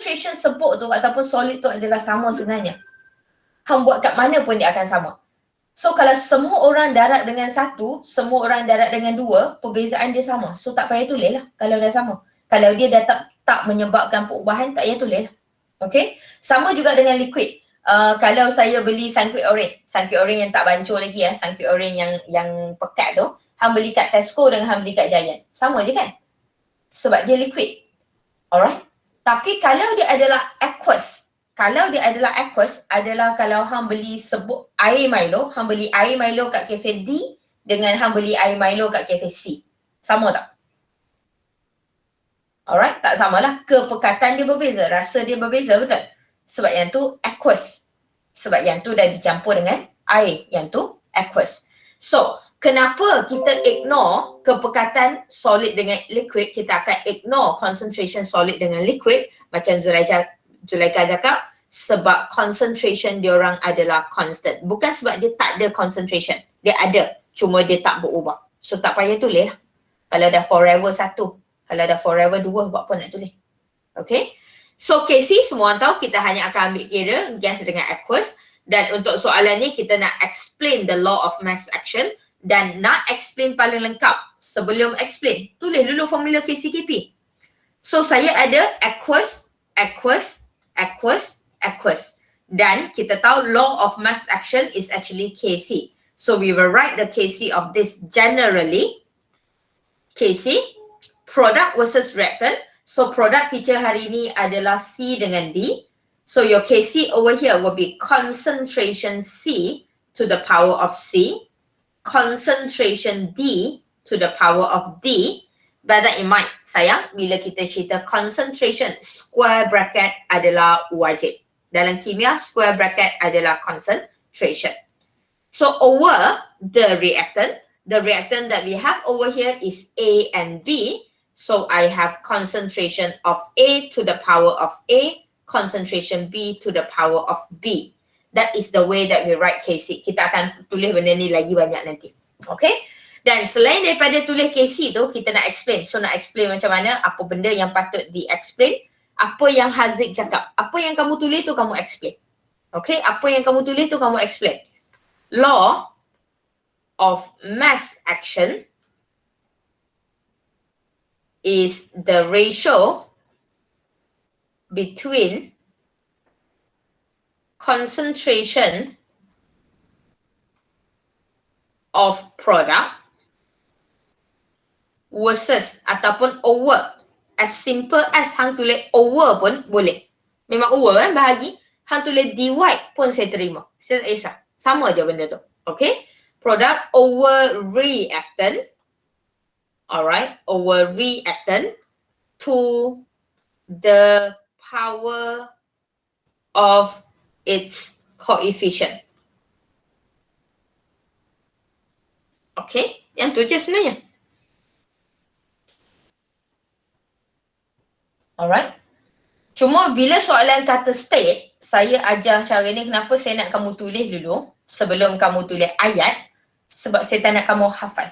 concentration sebut tu ataupun solid tu adalah sama sebenarnya. Hang buat kat mana pun dia akan sama. So kalau semua orang darab dengan 1, semua orang darab dengan 2, perbezaan dia sama. So tak payah tulis lah kalau dah sama. Kalau dia dah tak menyebabkan perubahan, tak payah tulis lah. Okay. Sama juga dengan liquid. Kalau saya beli Sunquick Orange yang tak bancur lagi ya, Sunquick Orange yang pekat tu, hang beli kat Tesco dengan hang beli kat Giant. Sama je kan? Sebab dia liquid. Alright. Tapi kalau dia adalah aqueous, adalah kalau hang beli sebut air Milo, hang beli air Milo kat kafe D dengan hang beli air Milo kat kafe C. Sama tak? Alright, tak samalah. Kepekatan dia berbeza, rasa dia berbeza, betul? Sebab yang tu aqueous. Sebab yang tu dah dicampur dengan air, yang tu aqueous. So, kenapa kita ignore kepekatan solid dengan liquid, kita akan ignore concentration solid dengan liquid, macam Zulaikha cakap, sebab concentration diorang adalah constant. Bukan sebab dia tak ada concentration. Dia ada, cuma dia tak berubah. So tak payah tulis lah. Kalau dah forever 1, kalau dah forever 2, buat apa nak tulis. Okay. So KC semua orang tahu kita hanya akan ambil kira gas dengan aqueous. Dan untuk soalan ni kita nak explain the law of mass action. Dan nak explain paling lengkap. Sebelum explain, tulis dulu formula KCKP. So saya ada aqueous. Dan kita tahu law of mass action is actually Kc. So we will write the Kc of this generally. Kc, product versus reactant. So product teacher hari ini adalah C dengan D. So your Kc over here will be concentration C to the power of C. Concentration D to the power of D. Bear that in mind, sayang, bila kita cerita concentration, square bracket adalah wajib. Dalam kimia, square bracket adalah concentration. So over the reactant that we have over here is A and B. So I have concentration of A to the power of A, concentration B to the power of B. That is the way that we write Kc. Kita akan tulis benda ni lagi banyak nanti. Okay? Dan selain daripada tulis Kc tu, kita nak explain. So nak explain macam mana, apa benda yang patut di-explain, apa yang Haziq cakap. Apa yang kamu tulis tu kamu explain. Okay? Apa yang kamu tulis tu kamu explain. Law of mass action is the ratio between concentration of product versus ataupun over. As simple as hang tulis over pun boleh. Memang over kan bahagi. Hang tulis dy pun saya terima. Saya tak kisah. Sama je benda tu. Okay. Product over reactant. Alright. Over reactant to the power of its coefficient. Okay. Yang tu je sebenarnya. Alright. Cuma bila soalan kata state, saya ajar cara ni kenapa saya nak kamu tulis dulu sebelum kamu tulis ayat, sebab saya tak nak kamu hafal.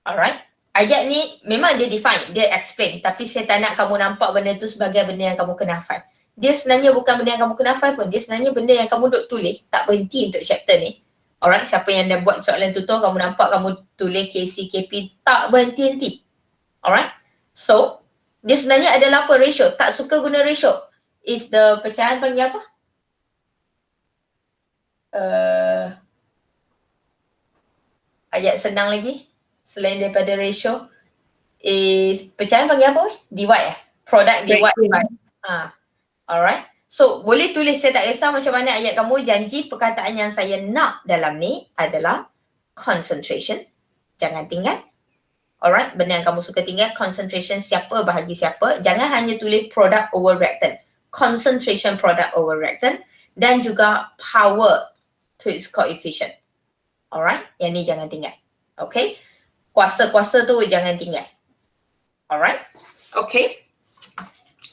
Alright. Ayat ni memang dia define, dia explain, tapi saya tak nak kamu nampak benda tu sebagai benda yang kamu kena hafal. Dia sebenarnya bukan benda yang kamu kena hafal pun, dia sebenarnya benda yang kamu duk tulis, tak berhenti untuk chapter ni. Alright, siapa yang dah buat soalan tutor, kamu nampak kamu tulis KCKP tak berhenti-henti. Alright. So, dia sebenarnya adalah apa? Ratio. Tak suka guna ratio. Is the pecahan panggil apa? Ayat senang lagi. Selain daripada ratio. Is pecahan panggil apa? Divide. Product divide. Alright. So, boleh tulis, saya tak kisah macam mana ayat kamu. Janji perkataan yang saya nak dalam ni adalah concentration. Jangan tinggal. Alright, benda yang kamu suka tinggal, concentration siapa bahagi siapa. Jangan hanya tulis product over reactant. Concentration product over reactant. Dan juga power to its coefficient. Alright, yang ni jangan tinggal. Okay, kuasa-kuasa tu jangan tinggal. Alright, okay.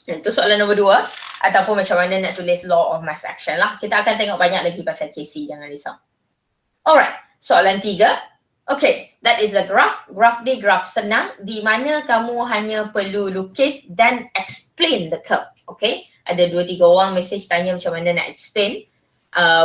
Itu soalan nombor 2. Ataupun macam mana nak tulis law of mass action lah. Kita akan tengok banyak lagi pasal KC, jangan risau. Alright, soalan 3. Okay, that is a graph. Graph ni graph senang di mana kamu hanya perlu lukis dan explain the curve. Okay, ada 2-3 orang message tanya macam mana nak explain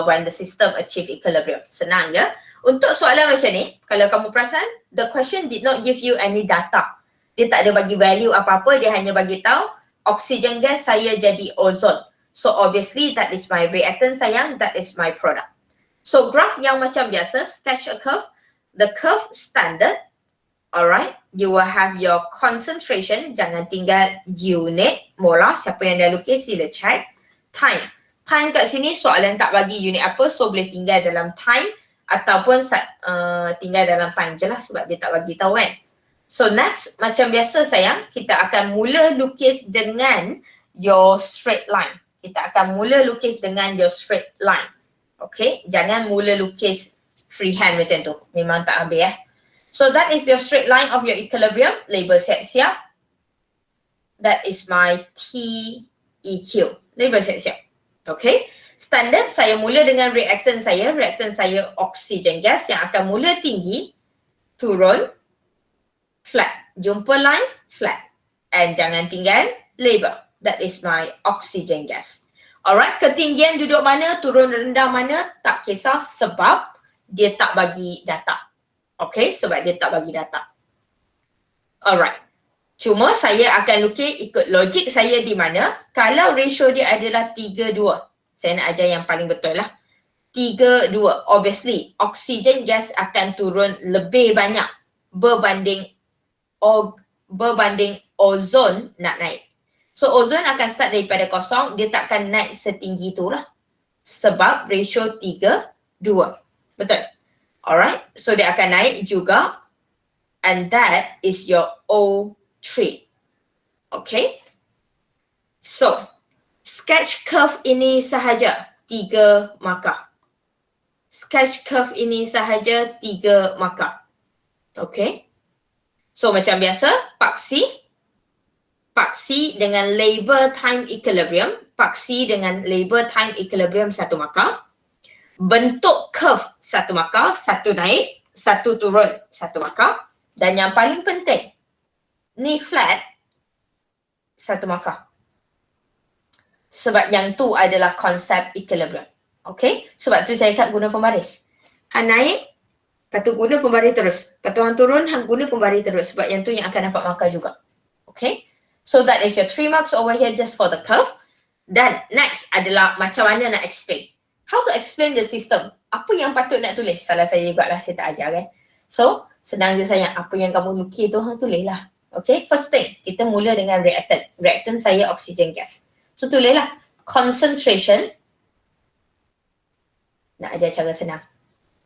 when the system achieve equilibrium. Senang je. Untuk soalan macam ni, kalau kamu perasan, the question did not give you any data. Dia tak ada bagi value apa-apa, dia hanya bagi tahu oxygen gas saya jadi ozon. So obviously that is my reactant sayang, that is my product. So graph yang macam biasa, sketch a curve. The curve standard, alright, you will have your concentration, jangan tinggal unit, molar, siapa yang dah lukis sila check. Time, time kat sini soalan tak bagi unit apa, so boleh tinggal dalam time ataupun tinggal dalam time je lah sebab dia tak bagi tahu kan. So next, macam biasa sayang, kita akan mula lukis dengan your straight line. Kita akan mula lukis dengan your straight line. Okay, jangan mula lukis freehand macam tu. Memang tak habis ya. So that is your straight line of your equilibrium. Label siap-siap. That is my TEQ. Label siap-siap. Okay. Standard saya mula dengan reactant saya. Reactant saya oxygen gas yang akan mula tinggi, turun, flat. Jumpa line, flat. And jangan tinggal label. That is my oxygen gas. Alright, ketinggian duduk mana, turun rendah mana, tak kisah sebab dia tak bagi data. Okay, sebab dia tak bagi data. Alright. Cuma saya akan lukis ikut logik saya di mana kalau ratio dia adalah 3-2. Saya nak ajar yang paling betul lah. 3-2. Obviously, oxygen gas akan turun lebih banyak berbanding ozon nak naik. So ozon akan start daripada kosong, dia takkan naik setinggi tu lah. Sebab ratio 3-2. Betul? Alright, so dia akan naik juga and that is your O3. Okay? So, sketch curve ini sahaja 3 markah. Sketch curve ini sahaja 3 markah. Okay? So, macam biasa, paksi dengan label time equilibrium, paksi dengan label time equilibrium 1 markah. Bentuk curve 1 markah, 1 naik, 1 turun 1 markah. Dan yang paling penting, ni flat 1 markah. Sebab yang tu adalah konsep equilibrium. Okay? Sebab tu saya kat guna pembaris. Hang naik, lepas tu guna pembaris terus. Lepas tu hang turun, hang guna pembaris terus. Sebab yang tu yang akan dapat markah juga. Okay? So that is your 3 marks over here just for the curve. Dan next adalah macam mana nak explain. How to explain the system? Apa yang patut nak tulis? Salah saya juga lah, saya tak ajar kan. So, senang je sayang. Apa yang kamu lukis tu, hang tulis lah. Okay, first thing, kita mula dengan reactant. Reactant saya oxygen gas. So, tulislah. Concentration. Nak ajar cara senang.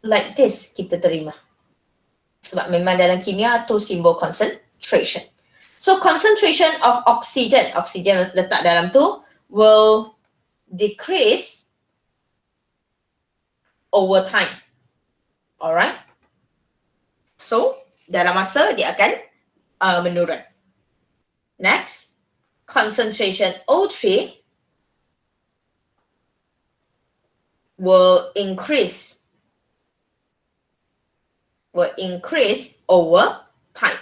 Like this, kita terima. Sebab memang dalam kimia tu simbol concentration. So, concentration of oxygen. Oxygen letak dalam tu will decrease over time. Alright. So, dalam masa dia akan menurun. Next, concentration O3 will increase over time.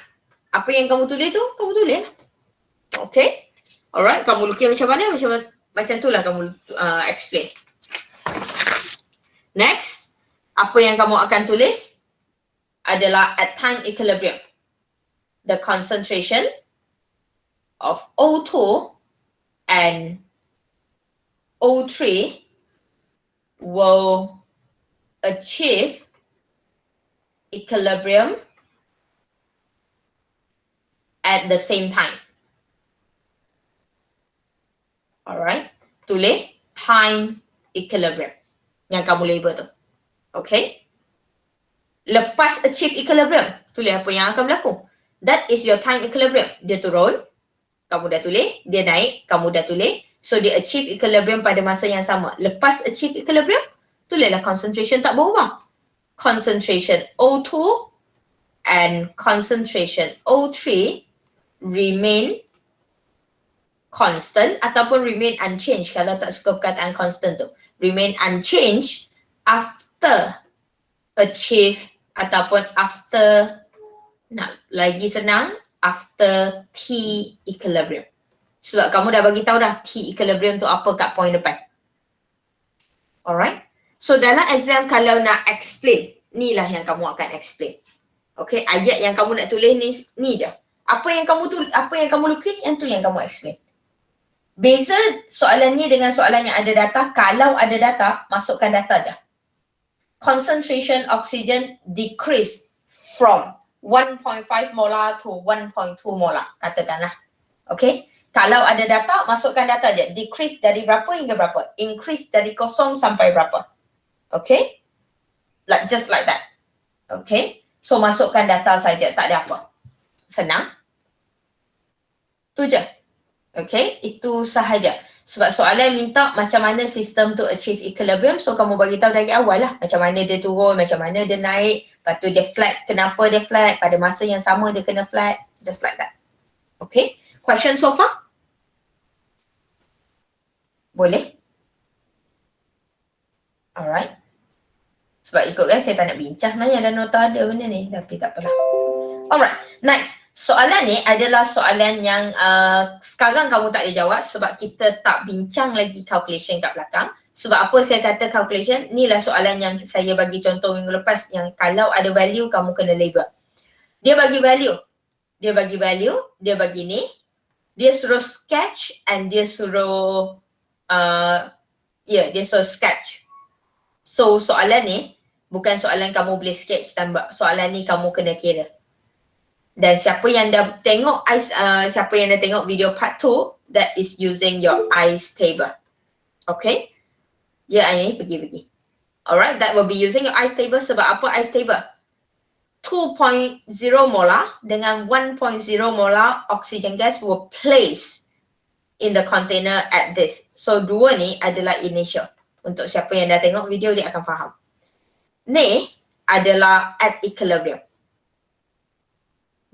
Apa yang kamu tulis tu, kamu tulis lah. Okay. Alright, kamu lukis macam mana, macam tu lah kamu explain. Next, apa yang kamu akan tulis adalah at time equilibrium. The concentration of O2 and O3 will achieve equilibrium at the same time. Alright, tulis time equilibrium yang kamu label tu. Okay. Lepas achieve equilibrium, tulis apa yang akan berlaku. That is your time equilibrium. Dia turun, kamu dah tulis. Dia naik, kamu dah tulis. So, dia achieve equilibrium pada masa yang sama. Lepas achieve equilibrium, tulislah concentration tak berubah. Concentration O2 and concentration O3 remain constant ataupun remain unchanged. Kalau tak suka perkataan constant tu. Remain unchanged after achieve ataupun after, nak lagi senang, after T equilibrium. Sebab kamu dah bagi tahu dah T equilibrium tu apa kat point depan. Alright. So dalam exam kalau nak explain, ni lah yang kamu akan explain. Okay, ayat yang kamu nak tulis ni je. Apa yang kamu lukis, yang tu yang kamu explain. Beza soalan ni dengan soalan yang ada data, kalau ada data, masukkan data je. Concentration oxygen decrease from 1.5 molar to 1.2 molar, katakanlah. Okay, kalau ada data, masukkan data je. Decrease dari berapa hingga berapa. Increase dari kosong sampai berapa. Okay, just like that. Okay, so masukkan data saja, tak ada apa. Senang. Tu je. Okay, itu sahaja. Sebab soalan minta macam mana sistem tu achieve equilibrium, so kamu bagi tahu dari awal lah macam mana dia turun, macam mana dia naik, lepas tu dia flat, kenapa dia flat, pada masa yang sama dia kena flat, just like that. Okay, question so far? Boleh? Alright. Sebab ikut kan saya tak nak bincang sebenarnya, dan nota ada benda ni, tapi tak apalah. Alright, next. Soalan ni adalah soalan yang sekarang kamu tak boleh jawab sebab kita tak bincang lagi calculation kat belakang. Sebab apa saya kata calculation, ni lah soalan yang saya bagi contoh minggu lepas yang kalau ada value kamu kena label. Dia bagi value, dia bagi ni, dia suruh sketch and dia suruh dia suruh sketch. So soalan ni bukan soalan kamu boleh sketch tambah, soalan ni kamu kena kira. Dan siapa yang dah tengok video part 2, that is using your ICE table. Okay? Ya, ini pergi. Alright, that will be using your ICE table. Sebab apa ICE table? 2.0 molar dengan 1.0 molar oxygen gas were placed in the container at this. So dua ni adalah initial. Untuk siapa yang dah tengok video dia akan faham. Ni adalah at equilibrium.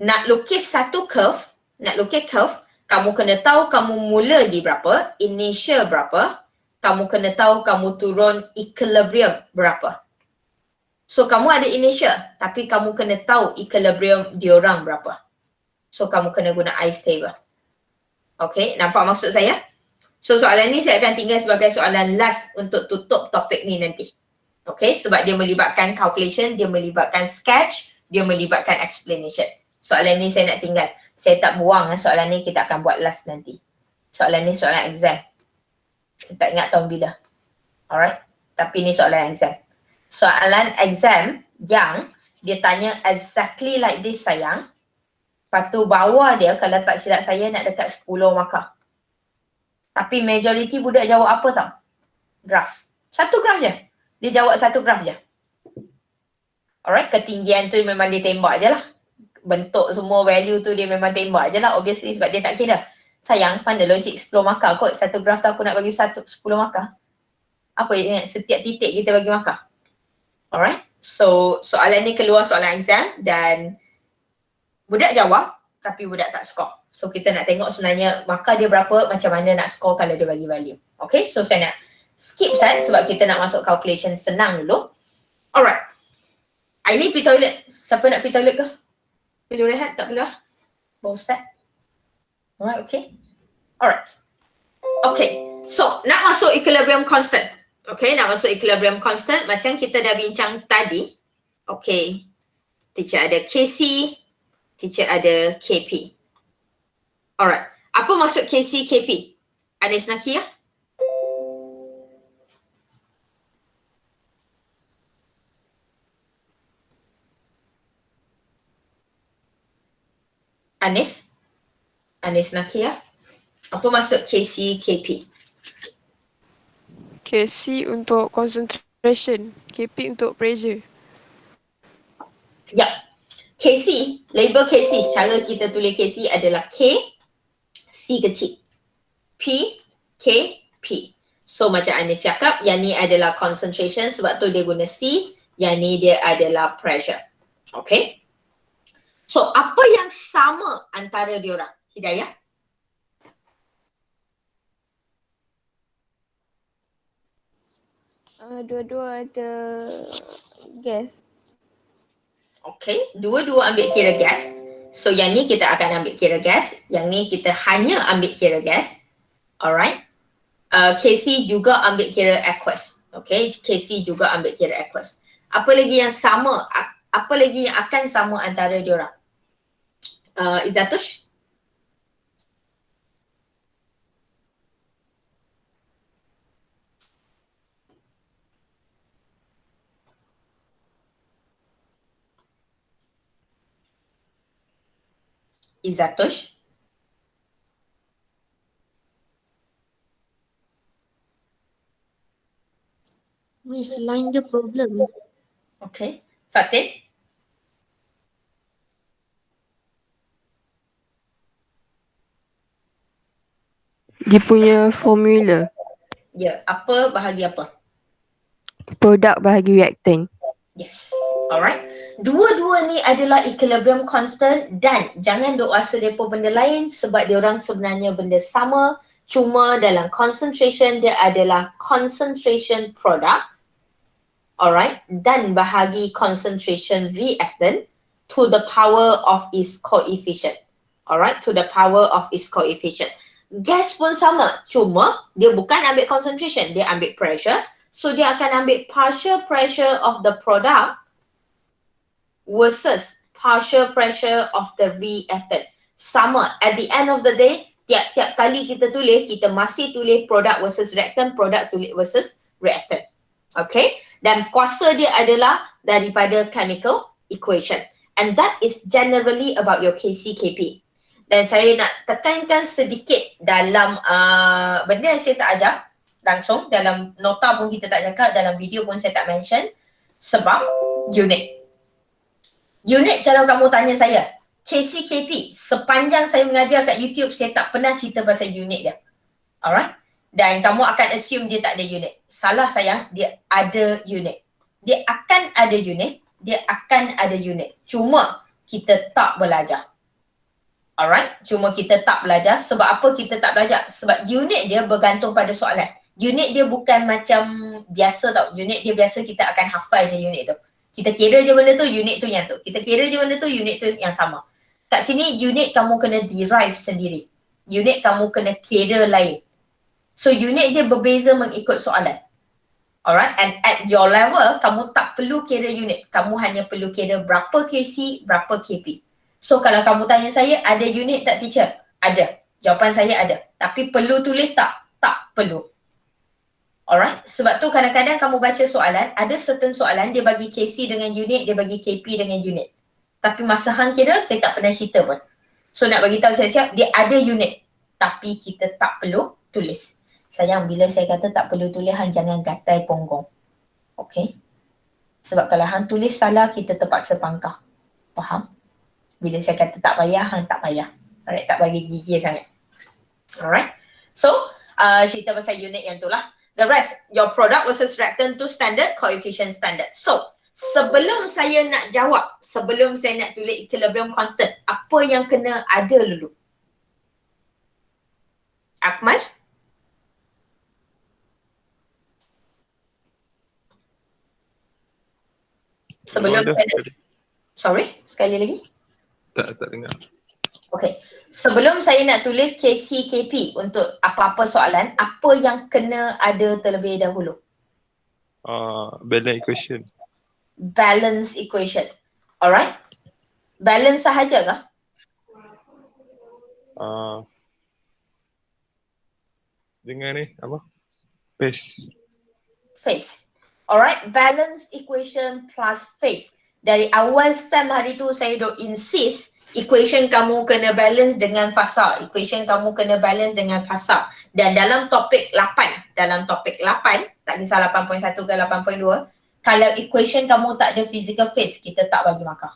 Nak lukis satu curve, kamu kena tahu kamu mula di berapa, initial berapa, kamu kena tahu kamu turun equilibrium berapa. So kamu ada initial, tapi kamu kena tahu equilibrium diorang berapa. So kamu kena guna ICE table. Okay, nampak maksud saya? So soalan ni saya akan tinggal sebagai soalan last untuk tutup topik ni nanti. Okay, sebab dia melibatkan calculation, dia melibatkan sketch, dia melibatkan explanation. Soalan ni saya nak tinggal. Saya tak buang, soalan ni kita akan buat last nanti. Soalan ni soalan exam. Saya tak ingat tahun bila. Alright, tapi ni soalan exam. Soalan exam yang dia tanya exactly like this sayang. Lepas tu bawah dia kalau tak silap saya nak dekat 10 markah. Tapi majority budak jawab apa tau? Graf. Satu graf je. Dia jawab satu graf je. Alright, ketinggian tu memang dia tembak je lah. Bentuk semua value tu dia memang tembak je lah. Obviously sebab dia tak kira. Sayang, mana logik 10 markah kot. Satu graf tu aku nak bagi 10 markah. Apa yang setiap titik kita bagi markah. Alright. So soalan ni keluar soalan exam dan budak jawab tapi budak tak score. So kita nak tengok sebenarnya markah dia berapa, macam mana nak score kalau dia bagi value. Okay, so saya nak skip Ustaz sebab kita nak masuk calculation senang dulu. Alright. Aini pergi toilet. Siapa nak pergi toilet ke? Perlu rehat? Tak perlu lah? Bawa Ustaz. Alright, okay. Alright. Okay, so nak masuk equilibrium constant. Okay, nak masuk equilibrium constant macam kita dah bincang tadi. Okay, teacher ada KC, teacher ada KP. Alright, apa maksud KC, KP? Anis Nakia? Anis Nakia? Apa maksud KC, KP? KC untuk concentration, KP untuk pressure. Ya. KC, label KC, cara kita tulis KC adalah K, C kecil. P, K, P. So macam Anis cakap, yang ni adalah concentration sebab tu dia guna C, yang ni dia adalah pressure. Okay. So apa yang sama antara diorang? Hidayah? Dua-dua ada gas. Okay, dua-dua ambil kira gas. So yang ni kita akan ambil kira gas, yang ni kita hanya ambil kira gas. Alright. KC juga ambil kira aqueous. Okay, KC juga ambil kira aqueous. Apa lagi yang sama? Apa lagi yang akan sama antara diorang? Izatush? Izatush? Miss, line the problem. Okay. Fatin? Dia punya formula. Ya, apa bahagi apa? Produk bahagi reactant. Yes. Alright. Dua-dua ni adalah equilibrium constant dan jangan duk rasa depa benda lain sebab dia orang sebenarnya benda sama, cuma dalam concentration dia adalah concentration product. Alright. Dan bahagi concentration reactant to the power of its coefficient. Alright. To the power of its coefficient. Gas pun sama, cuma dia bukan ambil concentration, dia ambil pressure. So dia akan ambil partial pressure of the product versus partial pressure of the reactant. Sama, at the end of the day, tiap-tiap kali kita tulis, kita masih tulis product versus reactant, product tulis versus reactant. Okay, dan kuasa dia adalah daripada chemical equation. And that is generally about your KC-KP. Dan saya nak tekankan sedikit dalam benda yang saya tak ajar langsung, dalam nota pun kita tak cakap, dalam video pun saya tak mention, sebab unit. Unit kalau kamu tanya saya, KC-KP, sepanjang saya mengajar kat YouTube, saya tak pernah cerita pasal unit dia. Alright? Dan kamu akan assume dia tak ada unit. Salah sayang, dia ada unit. Dia akan ada unit, dia akan ada unit. Cuma kita tak belajar. Alright? Cuma kita tak belajar. Sebab apa kita tak belajar? Sebab unit dia bergantung pada soalan. Unit dia bukan macam biasa tau. Unit dia biasa kita akan hafal je unit tu. Kita kira je benda tu, unit tu yang tu. Kita kira je benda tu, unit tu yang sama. Kat sini unit kamu kena derive sendiri. Unit kamu kena kira lain. So unit dia berbeza mengikut soalan. Alright, and at your level, kamu tak perlu kira unit. Kamu hanya perlu kira berapa KC, berapa KP. So kalau kamu tanya saya, ada unit tak teacher? Ada. Jawapan saya ada. Tapi perlu tulis tak? Tak perlu. Alright, sebab tu kadang-kadang kamu baca soalan, ada certain soalan dia bagi KC dengan unit, dia bagi KP dengan unit. Tapi masa hang kira, saya tak pernah cerita pun. So nak bagi tahu siap-siap, dia ada unit. Tapi kita tak perlu tulis. Sayang, bila saya kata tak perlu tulis, hang jangan gatai ponggong. Okay? Sebab kalau hang tulis salah, kita terpaksa pangkah. Faham? Bila saya kata tak payah, hang tak payah. Alright, tak bagi gigi sangat. Alright? So, cerita pasal unit yang tu lah. The rest, your product versus reactant to standard, coefficient standard. So, sebelum saya nak jawab, sebelum saya nak tulis equilibrium constant, apa yang kena ada dulu? Akmal? Sebelum saya nak, sorry, sekali lagi? Tak dengar. Okay. Sebelum saya nak tulis KC-KP untuk apa-apa soalan, apa yang kena ada terlebih dahulu? Balance equation. Balance equation. Alright. Balance sahaja kah? Dengan ni apa? Phase. Phase. Alright. Balance equation plus phase. Dari awal SEM hari tu saya duk insist equation kamu kena balance dengan fasa. Equation kamu kena balance dengan fasa. Dan dalam topik 8, tak kisah 8.1 ke 8.2, kalau equation kamu tak ada physical phase, kita tak bagi markah.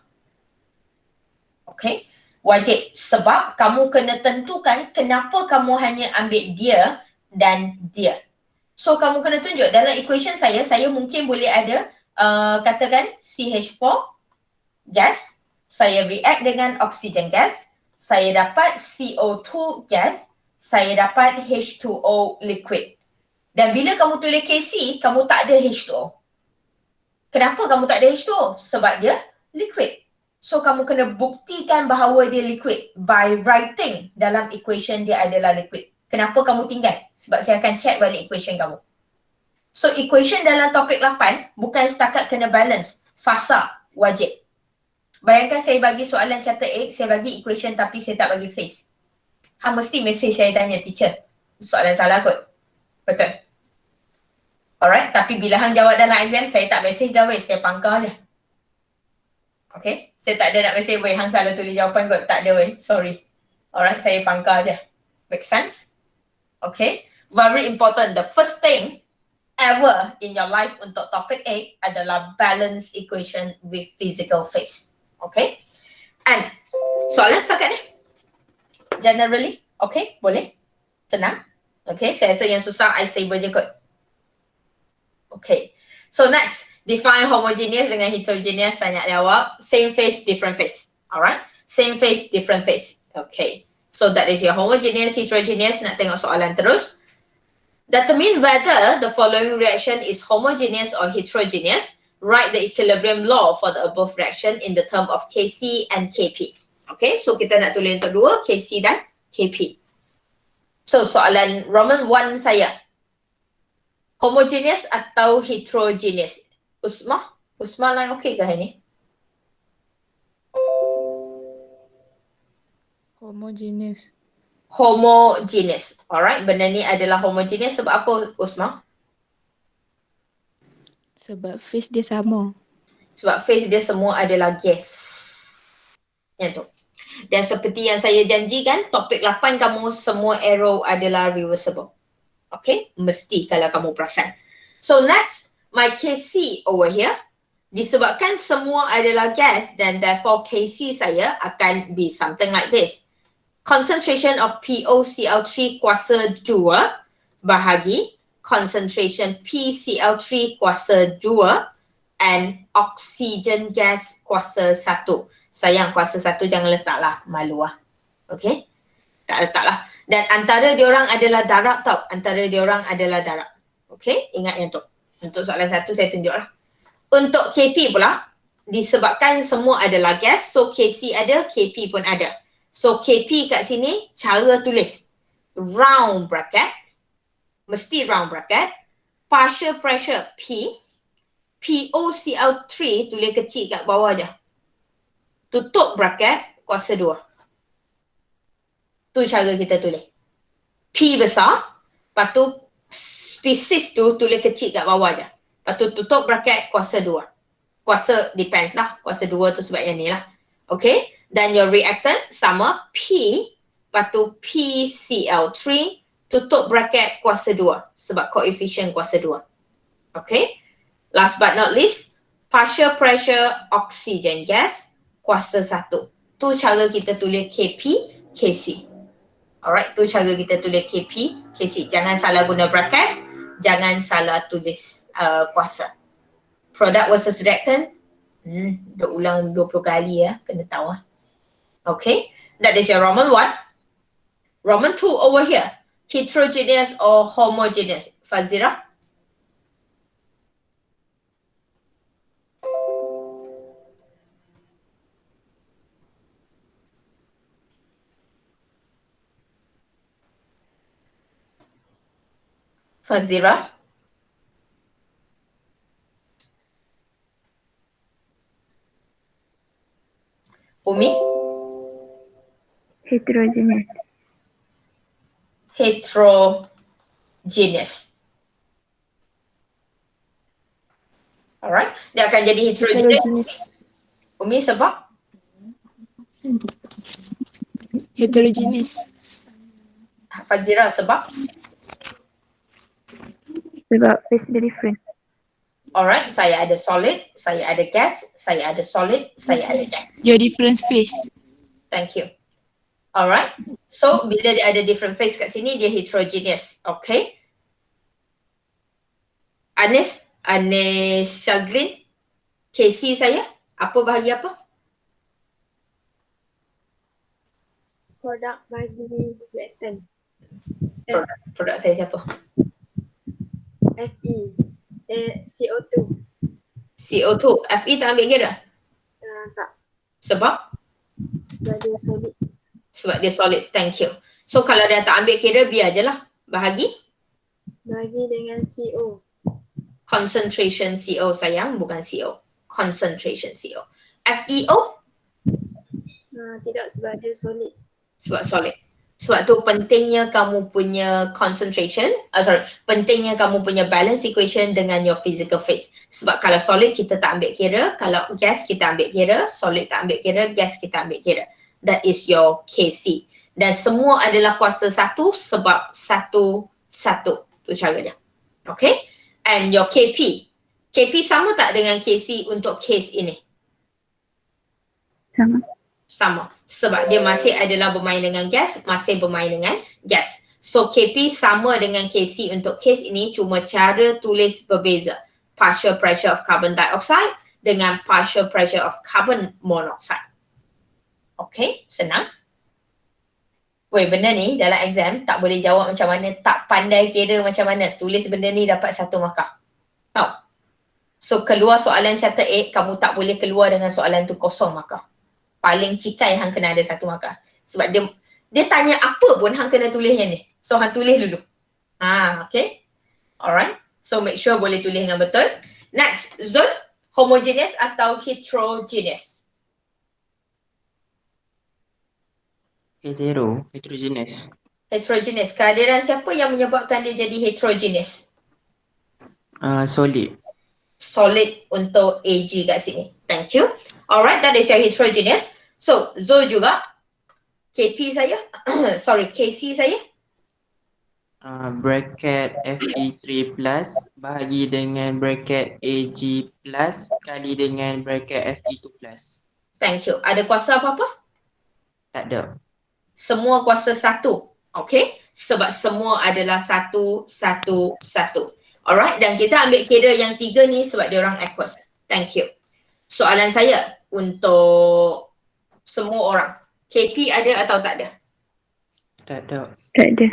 Okay? Wajib. Sebab kamu kena tentukan kenapa kamu hanya ambil dia dan dia. So kamu kena tunjuk dalam equation saya mungkin boleh ada katakan CH4 gas, saya react dengan oxygen gas, saya dapat CO2 gas, saya dapat H2O liquid. Dan bila kamu tulis KC, kamu tak ada H2O. Kenapa kamu tak ada H2O? Sebab dia liquid. So kamu kena buktikan bahawa dia liquid by writing dalam equation dia adalah liquid. Kenapa kamu tinggal? Sebab saya akan check balik equation kamu. So equation dalam topik 8 bukan setakat kena balance, fasa wajib. Bayangkan saya bagi soalan chapter 8, saya bagi equation tapi saya tak bagi phase. Mesti message saya tanya, teacher, soalan salah kot. Betul? Alright, tapi bila hang jawab dalam exam, saya tak message dah weh, saya pangkar je. Okay, saya tak ada nak message weh, hang salah tulis jawapan kot, tak ada weh, sorry. Alright, saya pangkar je. Make sense? Okay, very important. The first thing ever in your life untuk topic 8 adalah balance equation with physical phase. Okay, and soalan setakat ni generally, okay, boleh? Tenang. Okay, saya rasa yang susah I stable je kot. Okay, so next, define homogeneous dengan heterogeneous, tanya jawab. Same phase, different phase. Alright, same phase, different phase. Okay, so that is your homogeneous, heterogeneous. Nak tengok soalan terus. Determine whether the following reaction is homogeneous or heterogeneous. Write the equilibrium law for the above reaction in the term of Kc and Kp. Okay, so kita nak tulis untuk dua, Kc dan Kp. So soalan Roman 1 saya. Homogeneous atau heterogeneous? Usma line okey ke hari ni? Homogeneous. Homogeneous. Alright, benda ni adalah homogeneous sebab apa, Usma? Sebab phase dia sama. Sebab phase dia semua adalah gas. Yang tu. Dan seperti yang saya janjikan, topik 8 kamu semua arrow adalah reversible. Okay, mesti kalau kamu perasan. So next, my Kc over here, disebabkan semua adalah gas dan therefore Kc saya akan be something like this. Concentration of PoCl3 kuasa 2 bahagi concentration PCl3 kuasa 2 and oxygen gas kuasa 1. Sayang kuasa 1 jangan letaklah, malu lah. Okay, tak letaklah. Dan antara diorang adalah darab tau. Antara diorang adalah darab. Okay, ingat yang tu. Untuk soalan 1 saya tunjuklah. Untuk Kp pula, disebabkan semua adalah gas, so Kc ada, Kp pun ada. So Kp kat sini, cara tulis. Round bracket, mesti round bracket. Partial pressure P, PoCl3 tulis kecil kat bawah je. Tutup bracket, kuasa 2. Tu cara kita tulis. P besar, lepas tu species tu tulis kecil kat bawah je. Lepas tu tutup bracket kuasa 2. Kuasa depends lah, kuasa 2 tu sebab yang ni lah. Okay, dan your reactant sama P, lepas tu PCl3, tutup bracket kuasa 2 sebab coefficient kuasa 2. Okay, last but not least, partial pressure oxygen gas kuasa 1. Tu cara kita tulis Kp, Kc. Alright, tu cara kita tulis Kp, Kc. Jangan salah guna bracket, jangan salah tulis kuasa. Product versus reactant, dah ulang 20 kali ya, kena tahu lah. Okay, that is your Roman 1. Roman 2 over here, heterogeneous or homogeneous? Fazira? Fazira? Umi? Heterogeneous. Heterogeneous. Alright, dia akan jadi heterogeneous. Umi sebab? Heterogeneous. Fazira sebab? Sebab phase dia different. Alright, saya ada solid, saya ada gas, saya ada solid, saya ada gas. Your different phase. Thank you. Alright, so bila dia ada different phase kat sini, dia heterogeneous. Okay. Anis Shazlin, Kc saya, apa bahagi apa? Produk bagi reactant. Produk saya siapa? Fe. CO2. CO2. Fe tak ambil kira? Tak. Sebab? Sebab dia solid. Sebab dia solid. Thank you. So kalau dah tak ambil kira, biar je lah. Bahagi Bagi dengan CO. concentration CO sayang, bukan CO. Concentration CO. FeO Tidak, sebab dia solid. sebab solid. Sebab tu pentingnya kamu punya concentration, pentingnya kamu punya balance equation dengan your physical phase. Sebab kalau solid kita tak ambil kira, kalau gas kita ambil kira, solid tak ambil kira, gas kita ambil kira. That is your Kc. Dan semua adalah kuasa satu sebab satu. Tu cara dia. Okay? And your Kp. Kp sama tak dengan Kc untuk case ini? Sama. Sama. Sebab dia masih adalah bermain dengan gas, masih bermain dengan gas. So Kp sama dengan Kc untuk case ini, cuma cara tulis berbeza. Partial pressure of carbon dioxide dengan partial pressure of carbon monoxide. Okay, senang. Weh, benda ni dalam exam tak boleh jawab macam mana, tak pandai kira macam mana. Tulis benda ni dapat 1 markah. Tahu? So keluar soalan chapter 8, kamu tak boleh keluar dengan soalan tu kosong markah. Paling cikai hang kena ada 1 markah. Sebab dia tanya apa pun hang kena tulis yang ni. So hang tulis dulu. Okay. Alright. So make sure boleh tulis dengan betul. Next, zone homogeneous atau heterogeneous? Heterogeneous. Heterogeneous. Kehadiran siapa yang menyebabkan dia jadi heterogeneous? Solid. Solid untuk AG kat sini. Thank you. Alright, that is your heterogeneous. So, Zo juga. KP saya. Sorry, KC saya. Bracket Fe3 plus bahagi dengan bracket Ag plus kali dengan bracket Fe2 plus. Thank you. Ada kuasa apa-apa? Tak ada. Semua kuasa 1. Okay? Sebab semua adalah 1, 1, 1. Alright, dan kita ambil kira yang 3 ni sebab dia orang aqueous. Thank you. Soalan saya untuk semua orang. KP ada atau tak ada? Tak ada. Tak ada.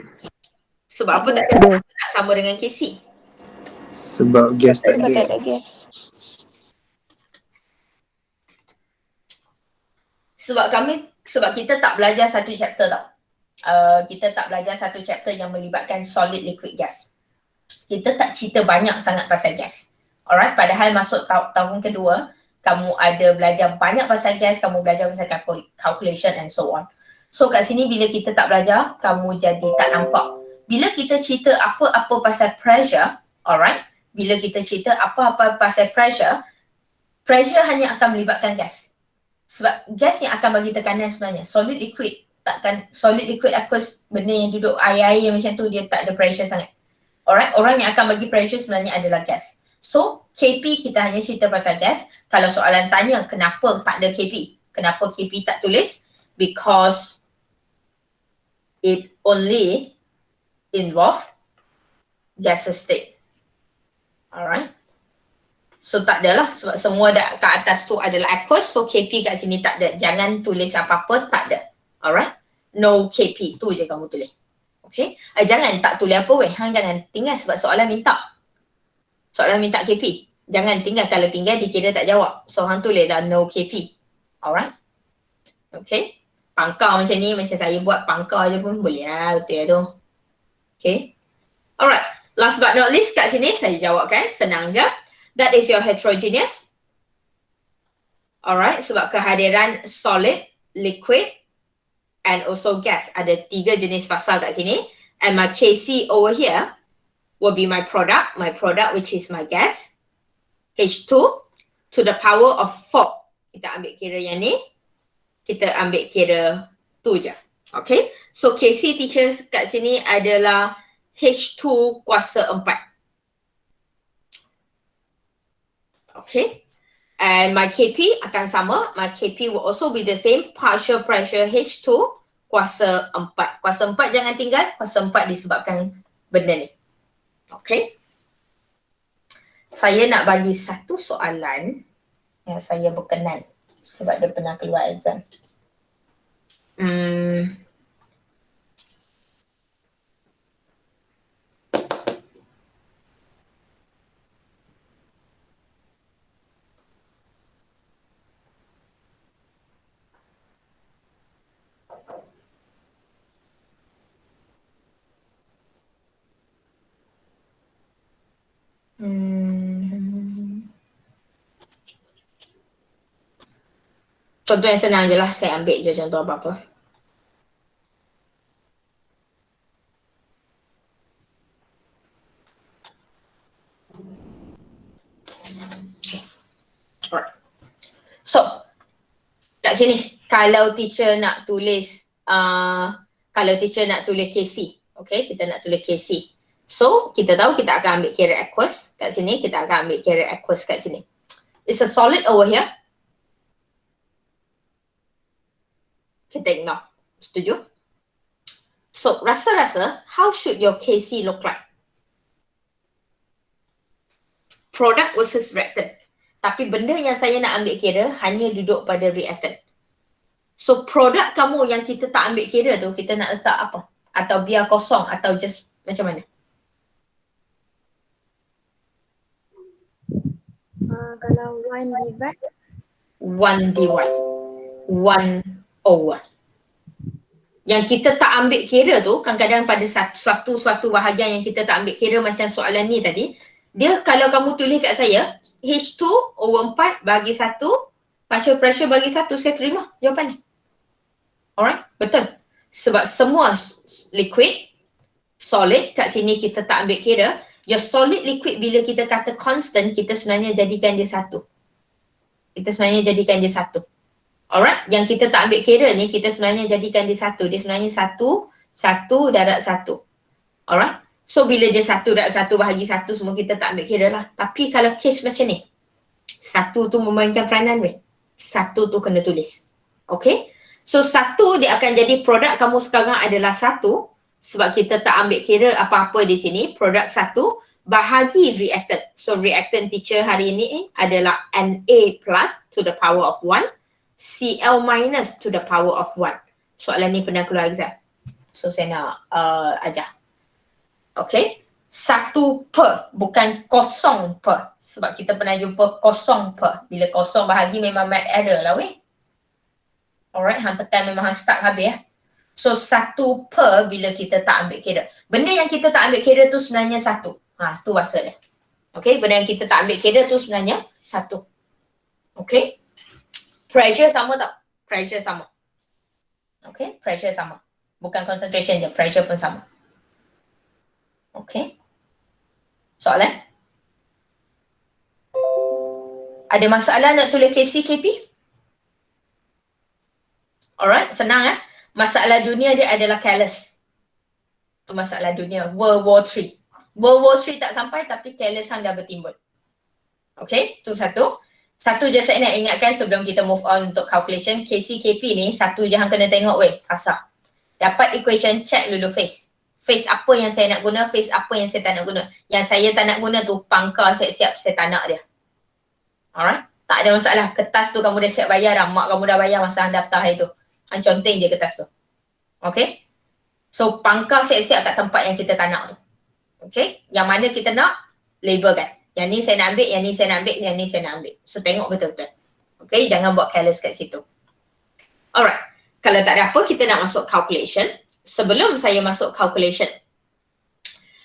Sebab apa tak ada? Tak sama dengan KC. Sebab gas tak Sebab tak ada. ada gas. Sebab kita tak belajar satu chapter tau. Kita tak belajar satu chapter yang melibatkan solid, liquid, gas. Kita tak cerita banyak sangat pasal gas. Alright, padahal masuk tahun kedua, kamu ada belajar banyak pasal gas, kamu belajar pasal calculation and so on. So kat sini bila kita tak belajar, kamu jadi tak nampak. Bila kita cerita apa-apa pasal pressure, alright, bila kita cerita apa-apa pasal pressure hanya akan melibatkan gas. Sebab gas yang akan bagi tekanan sebenarnya. Solid liquid, takkan solid liquid aqueous, benda yang duduk air-air macam tu, dia tak ada pressure sangat. Alright, orang yang akan bagi pressure sebenarnya adalah gas. So, KP kita hanya cerita pasal gas. Kalau soalan tanya kenapa tak ada KP, kenapa KP tak tulis? Because it only involve gaseous state. Alright. So tak adalah sebab semua kat atas tu adalah aqueous, so KP kat sini tak ada. Jangan tulis apa-apa, tak ada. Alright. No KP, tu je kamu tulis. Okay. Jangan tak tulis apa weh. Hang jangan tinggal sebab soalan minta. Soalan minta KP. Jangan tinggal, kalau tinggal dikira tak jawab. So hang tulis dah no KP. Alright. Okay. Pangkal macam ni, macam saya buat pangkal je pun boleh lah, betul ya tu. Okay. Alright. Last but not least kat sini saya jawabkan, senang je. That is your heterogeneous. Alright, sebab kehadiran solid, liquid and also gas. Ada 3 jenis fasa kat sini. And my Kc over here will be my product which is my gas. H2 to the power of 4. Kita ambil kira yang ni. Kita ambil kira tu je. Okay, so Kc teachers kat sini adalah H2 kuasa 4. Okay, and my Kp akan sama. My Kp will also be the same. Partial pressure H2 kuasa 4. Kuasa 4 jangan tinggal. Kuasa 4 disebabkan benda ni. Okay. Saya nak bagi satu soalan yang saya berkenan sebab dia pernah keluar exam. Contoh yang senang je lah. Saya ambil je contoh apa-apa. Okay. Alright. So, kat sini, kalau teacher nak tulis KC, okay, kita nak tulis KC. So, kita tahu kita akan ambil carrier aqueous kat sini, kita akan ambil carrier aqueous kat sini. It's a solid over here. Kita ignore. Setuju? So, rasa-rasa, how should your KC look like? Product versus reactant. Tapi benda yang saya nak ambil kira hanya duduk pada reactant. So, produk kamu yang kita tak ambil kira tu, kita nak letak apa? Atau biar kosong atau just macam mana? Kalau 1 divide 1 dy. 1 over. Yang kita tak ambil kira tu, kadang-kadang pada suatu bahagian yang kita tak ambil kira macam soalan ni tadi, dia kalau kamu tulis kat saya, H2 over 4 bagi 1, partial pressure bagi 1, saya terima jawapan ni. Alright, betul. Sebab semua liquid, solid, kat sini kita tak ambil kira. Your solid liquid bila kita kata constant, kita sebenarnya jadikan dia 1. Kita sebenarnya jadikan dia 1. Alright, yang kita tak ambil kira ni, kita sebenarnya jadikan dia 1. Dia sebenarnya 1 darab 1. Alright. So bila dia 1 darab 1 bahagi 1 semua kita tak ambil kira lah. Tapi kalau case macam ni, 1 tu memainkan peranan weh. 1 tu kena tulis. Okay. So 1 dia akan jadi produk kamu sekarang adalah 1 sebab kita tak ambil kira apa-apa di sini. Produk 1 bahagi reactant. So reactant teacher hari ini adalah Na plus to the power of 1, Cl minus to the power of 1. Soalan ni pernah keluar exam. So saya nak ajar. Okay, 1 per, bukan kosong per. Sebab kita pernah jumpa kosong per. Bila kosong bahagi memang math error lah weh. Alright, hang tekan memang hang start habis ya. So 1 per bila kita tak ambil kira. Benda yang kita tak ambil kira tu sebenarnya 1. Tu bahasa dia. Okay, benda yang kita tak ambil kira tu sebenarnya 1. Okay. Pressure sama tak? Pressure sama. Okay, pressure sama. Bukan concentration je, pressure pun sama. Okay. Soalan? Ada masalah nak tulis KC, KP? Alright, senang eh. Masalah dunia dia adalah careless. Itu masalah dunia. World War III. World War III tak sampai tapi careless hang dah bertimbul. Okay, tu satu. Satu je saya nak ingatkan sebelum kita move on untuk calculation. KC, KP ni satu je hang kena tengok weh, fasa. Dapat equation, check dulu phase. Phase apa yang saya nak guna, phase apa yang saya tak nak guna. Yang saya tak nak guna tu pangkal siap-siap saya tak nak dia. Alright, tak ada masalah. Kertas tu kamu dah siap bayar dah. Mak kamu dah bayar masa hang daftar hari tu. Hang conteng je kertas tu. Okay. So pangkal siap-siap kat tempat yang kita tak nak tu. Okay. Yang mana kita nak, label kan. Yang ni saya nak ambil, yang ni saya nak ambil, yang ni saya nak ambil. So tengok betul-betul. Okay, jangan buat careless kat situ. Alright. Kalau tak ada apa, kita nak masuk calculation. Sebelum saya masuk calculation,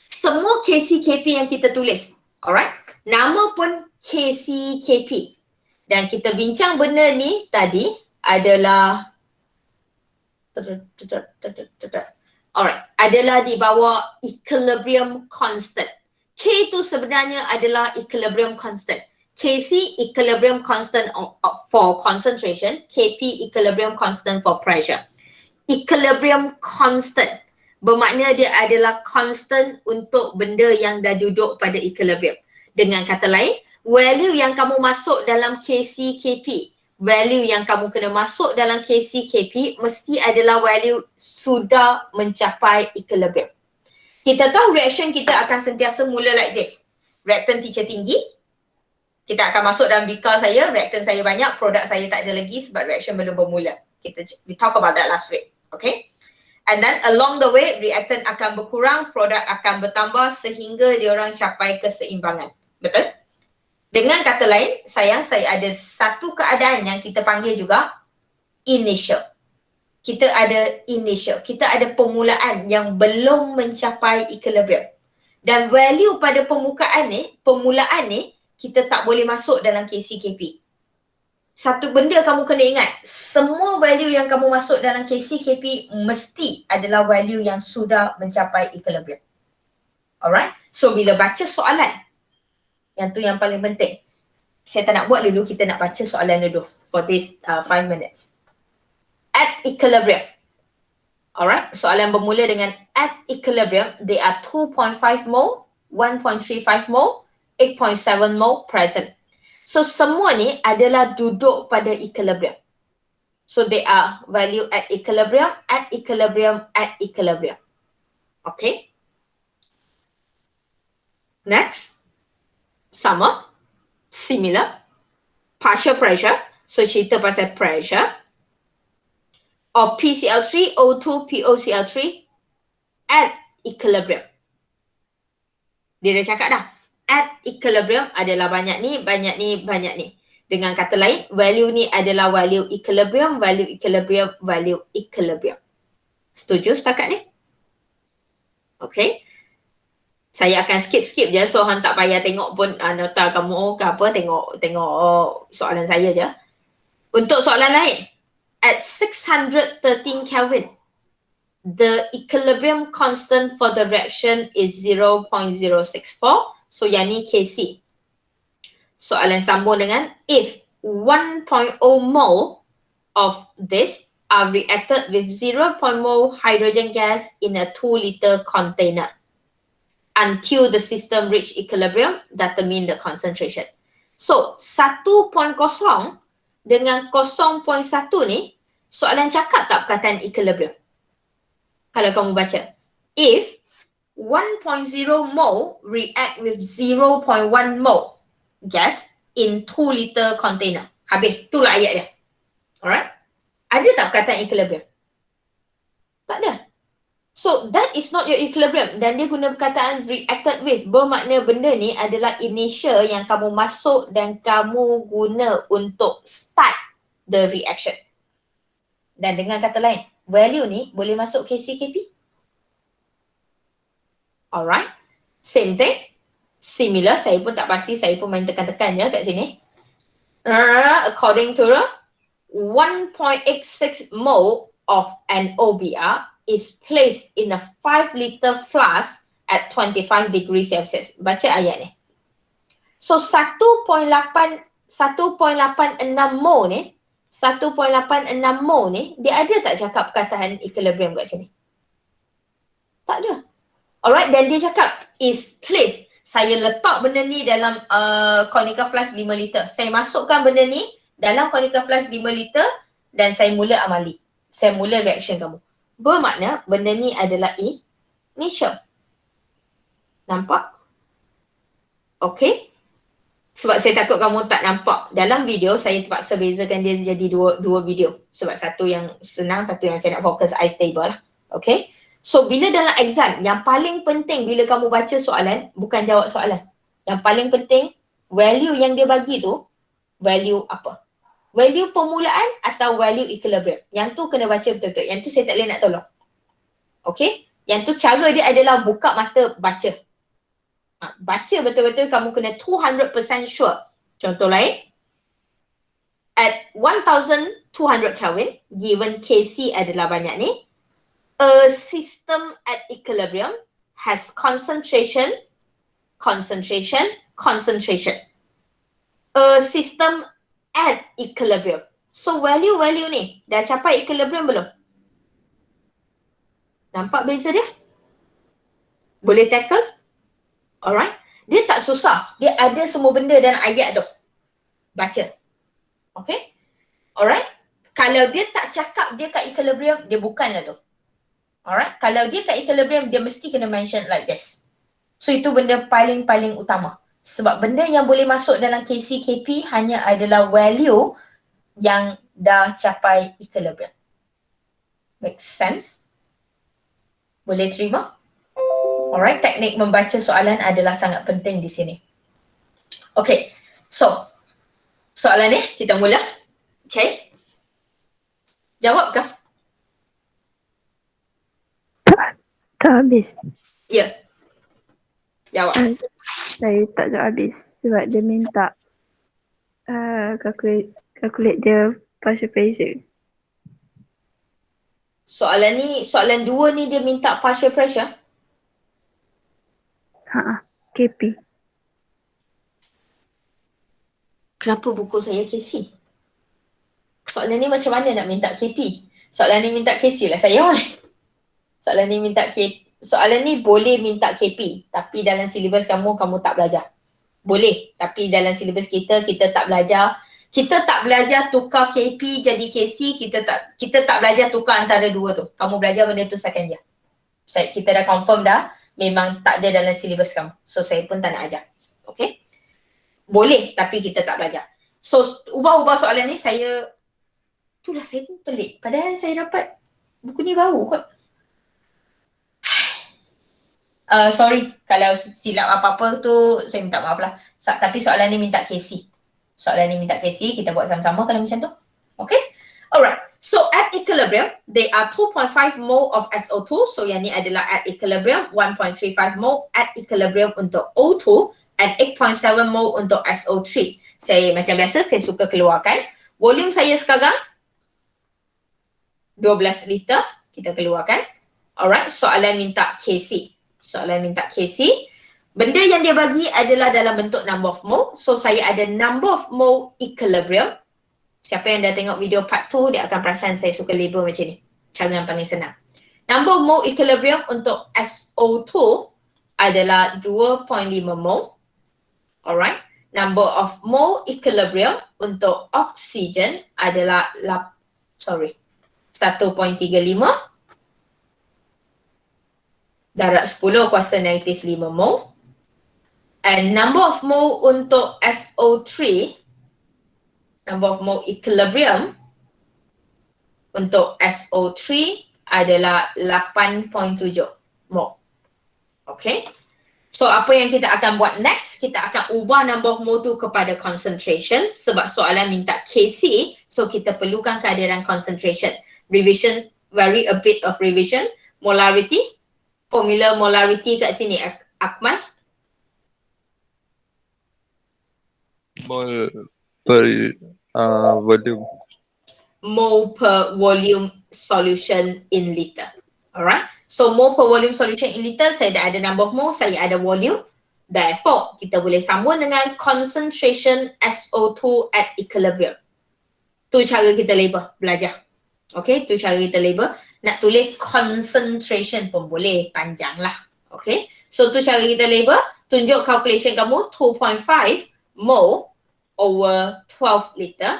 semua KC-KP yang kita tulis, alright, nama pun KC-KP. Dan kita bincang benda ni tadi adalah alright, adalah di bawah equilibrium constant. K tu sebenarnya adalah equilibrium constant. KC equilibrium constant for concentration, KP equilibrium constant for pressure. Equilibrium constant bermakna dia adalah constant untuk benda yang dah duduk pada equilibrium. Dengan kata lain, value yang kamu masuk dalam KC, KP, value yang kamu kena masuk dalam KC, KP mesti adalah value sudah mencapai equilibrium. Kita tahu reaction kita akan sentiasa mula like this. Reactant teacher tinggi, kita akan masuk dalam beaker saya, reactant saya banyak, produk saya tak ada lagi sebab reaction belum bermula. We talk about that last week. Okay. And then along the way, reactant akan berkurang, produk akan bertambah sehingga diorang capai keseimbangan. Betul? Dengan kata lain, saya ada satu keadaan yang kita panggil juga initial. Kita ada initial. Kita ada permulaan yang belum mencapai equilibrium. Dan value pada permulaan ni, kita tak boleh masuk dalam KCKP. Satu benda kamu kena ingat, semua value yang kamu masuk dalam KCKP mesti adalah value yang sudah mencapai equilibrium. Alright? So bila baca soalan, yang tu yang paling penting. Saya tak nak buat dulu, kita nak baca soalan dulu for this 5 minutes. At equilibrium. Alright, soalan bermula dengan at equilibrium, they are 2.5 mole, 1.35 mole, 8.7 mole present. So semua ni adalah duduk pada equilibrium. So they are value at equilibrium, at equilibrium, at equilibrium. Okay. Next, sama, similar, partial pressure, so cerita pasal pressure, or PCl3, O2, POCl3 at equilibrium. Dia dah cakap dah, at equilibrium adalah banyak ni, banyak ni, banyak ni. Dengan kata lain, value ni adalah value equilibrium, value equilibrium, value equilibrium. Setuju setakat ni? Okay. Saya akan skip je, so hang tak payah tengok pun nota kamu ke apa, tengok soalan saya je. Untuk soalan lain, at 613 Kelvin, the equilibrium constant for the reaction is 0.064, so yang ni KC. Soalan sambung dengan, if 1.0 mole of this are reacted with 0.0 mole hydrogen gas in a 2 liter container until the system reach equilibrium, determine the concentration. So, 1.0 dengan 0.1 ni, soalan cakap tak perkataan equilibrium? Kalau kamu baca, if 1.0 mole react with 0.1 mole gas in 2 liter container. Habis, itulah ayat dia. Alright? Ada tak perkataan equilibrium? Tak ada. So, that is not your equilibrium. Dan dia guna perkataan reacted with. Bermakna benda ni adalah initial yang kamu masuk dan kamu guna untuk start the reaction. Dan dengan kata lain, value ni boleh masuk KCKP. Alright. Same thing. Similar. Saya pun tak pasti. Saya pun main tekan-tekan je kat sini. According to the 1.86 mole of NOBR is placed in a 5 liter flask at 25 degrees Celsius. Baca ayat ni. So 1.86 mole ni, 1.86 mole ni, dia ada tak cakap perkataan equilibrium kat sini? Tak ada. Alright, dan dia cakap is placed. Saya letak benda ni dalam conical flask 5 liter. Saya masukkan benda ni dalam conical flask 5 liter dan saya mula amali. Saya mula reaction kamu. Bermakna benda ni adalah initial. Nampak? Okay? Sebab saya takut kamu tak nampak. Dalam video saya terpaksa bezakan dia jadi dua video. Sebab satu yang senang, satu yang saya nak fokus eye stable lah. Okay? So bila dalam exam, yang paling penting bila kamu baca soalan, bukan jawab soalan. Yang paling penting, value yang dia bagi tu, value apa? Value permulaan atau value equilibrium. Yang tu kena baca betul-betul. Yang tu saya tak boleh nak tolong. Okay? Yang tu cara dia adalah buka mata, baca. Baca betul-betul, kamu kena 200% sure. Contoh lain. At 1200 Kelvin, given KC adalah banyak ni, a system at equilibrium has concentration. A system at equilibrium. So value ni dah capai equilibrium belum? Nampak beza dia? Boleh tackle? Alright. Dia tak susah. Dia ada semua benda dalam ayat tu. Baca. Okay? Alright. Kalau dia tak cakap dia kat equilibrium, dia bukanlah tu. Alright. Kalau dia kat equilibrium, dia mesti kena mention like this. So itu benda paling utama. Sebab benda yang boleh masuk dalam KCKP hanya adalah value yang dah capai equilibrium. Make sense? Boleh terima? Alright, teknik membaca soalan adalah sangat penting di sini. Okay, so soalan ni kita mula. Okay. Jawab kah? Tak habis. Ya. Jawab. Saya tak jawab habis sebab dia minta calculate the partial pressure. Soalan 2 ni dia minta partial pressure. KP. Kenapa buku saya KC? Soalan ni macam mana nak minta KP? Soalan ni minta KC lah saya. Soalan ni boleh minta KP, tapi dalam silibus kamu tak belajar. Boleh, tapi dalam silibus kita tak belajar. Kita tak belajar tukar KP jadi KC, kita tak belajar tukar antara dua tu. Kamu belajar benda tu second year. Kita dah confirm dah, memang tak ada dalam silibus kamu. So saya pun tak nak ajar. Okay? Boleh, tapi kita tak belajar. So ubah-ubah soalan ni saya pun pelik. Padahal saya dapat buku ni baru kot. Sorry kalau silap apa-apa tu, saya minta maaf lah. Tapi soalan ni minta KC. Kita buat sama-sama kalau macam tu. Okay? Alright. So at equilibrium, there are 2.5 mole of SO2. So yang ni adalah at equilibrium, 1.35 mole at equilibrium untuk O2 and 8.7 mole untuk SO3. Saya macam biasa, saya suka keluarkan. Volume saya sekarang 12 liter, kita keluarkan. Alright, soalan minta KC. Benda yang dia bagi adalah dalam bentuk number of mole. So saya ada number of mole equilibrium. Siapa yang dah tengok video part 2, dia akan perasan saya suka label macam ni. Cara yang paling senang. Number of mole equilibrium untuk SO2 adalah 2.5 mole. Alright. Number of mole equilibrium untuk oksigen adalah 1.35. Darab 10 kuasa negatif 5 mole. And number of mole untuk SO3, number of mole equilibrium untuk SO3 adalah 8.7 mole. Okay. So apa yang kita akan buat next, kita akan ubah number of mole tu kepada concentration sebab soalan minta KC, so kita perlukan kehadiran concentration. Revision, a bit of revision. Molarity, formula molarity kat sini Akmal. Mole per volume. Mole per volume solution in liter. Alright. So mole per volume solution in liter, saya dah ada number of mole, saya ada volume. Therefore, kita boleh sambung dengan concentration SO2 at equilibrium. Tu cara kita label, belajar. Okay, tu cara kita label. Nak tulis concentration pun boleh, panjang lah. Okay, so tu cara kita label. Tunjuk calculation kamu 2.5 mole over 12 liter.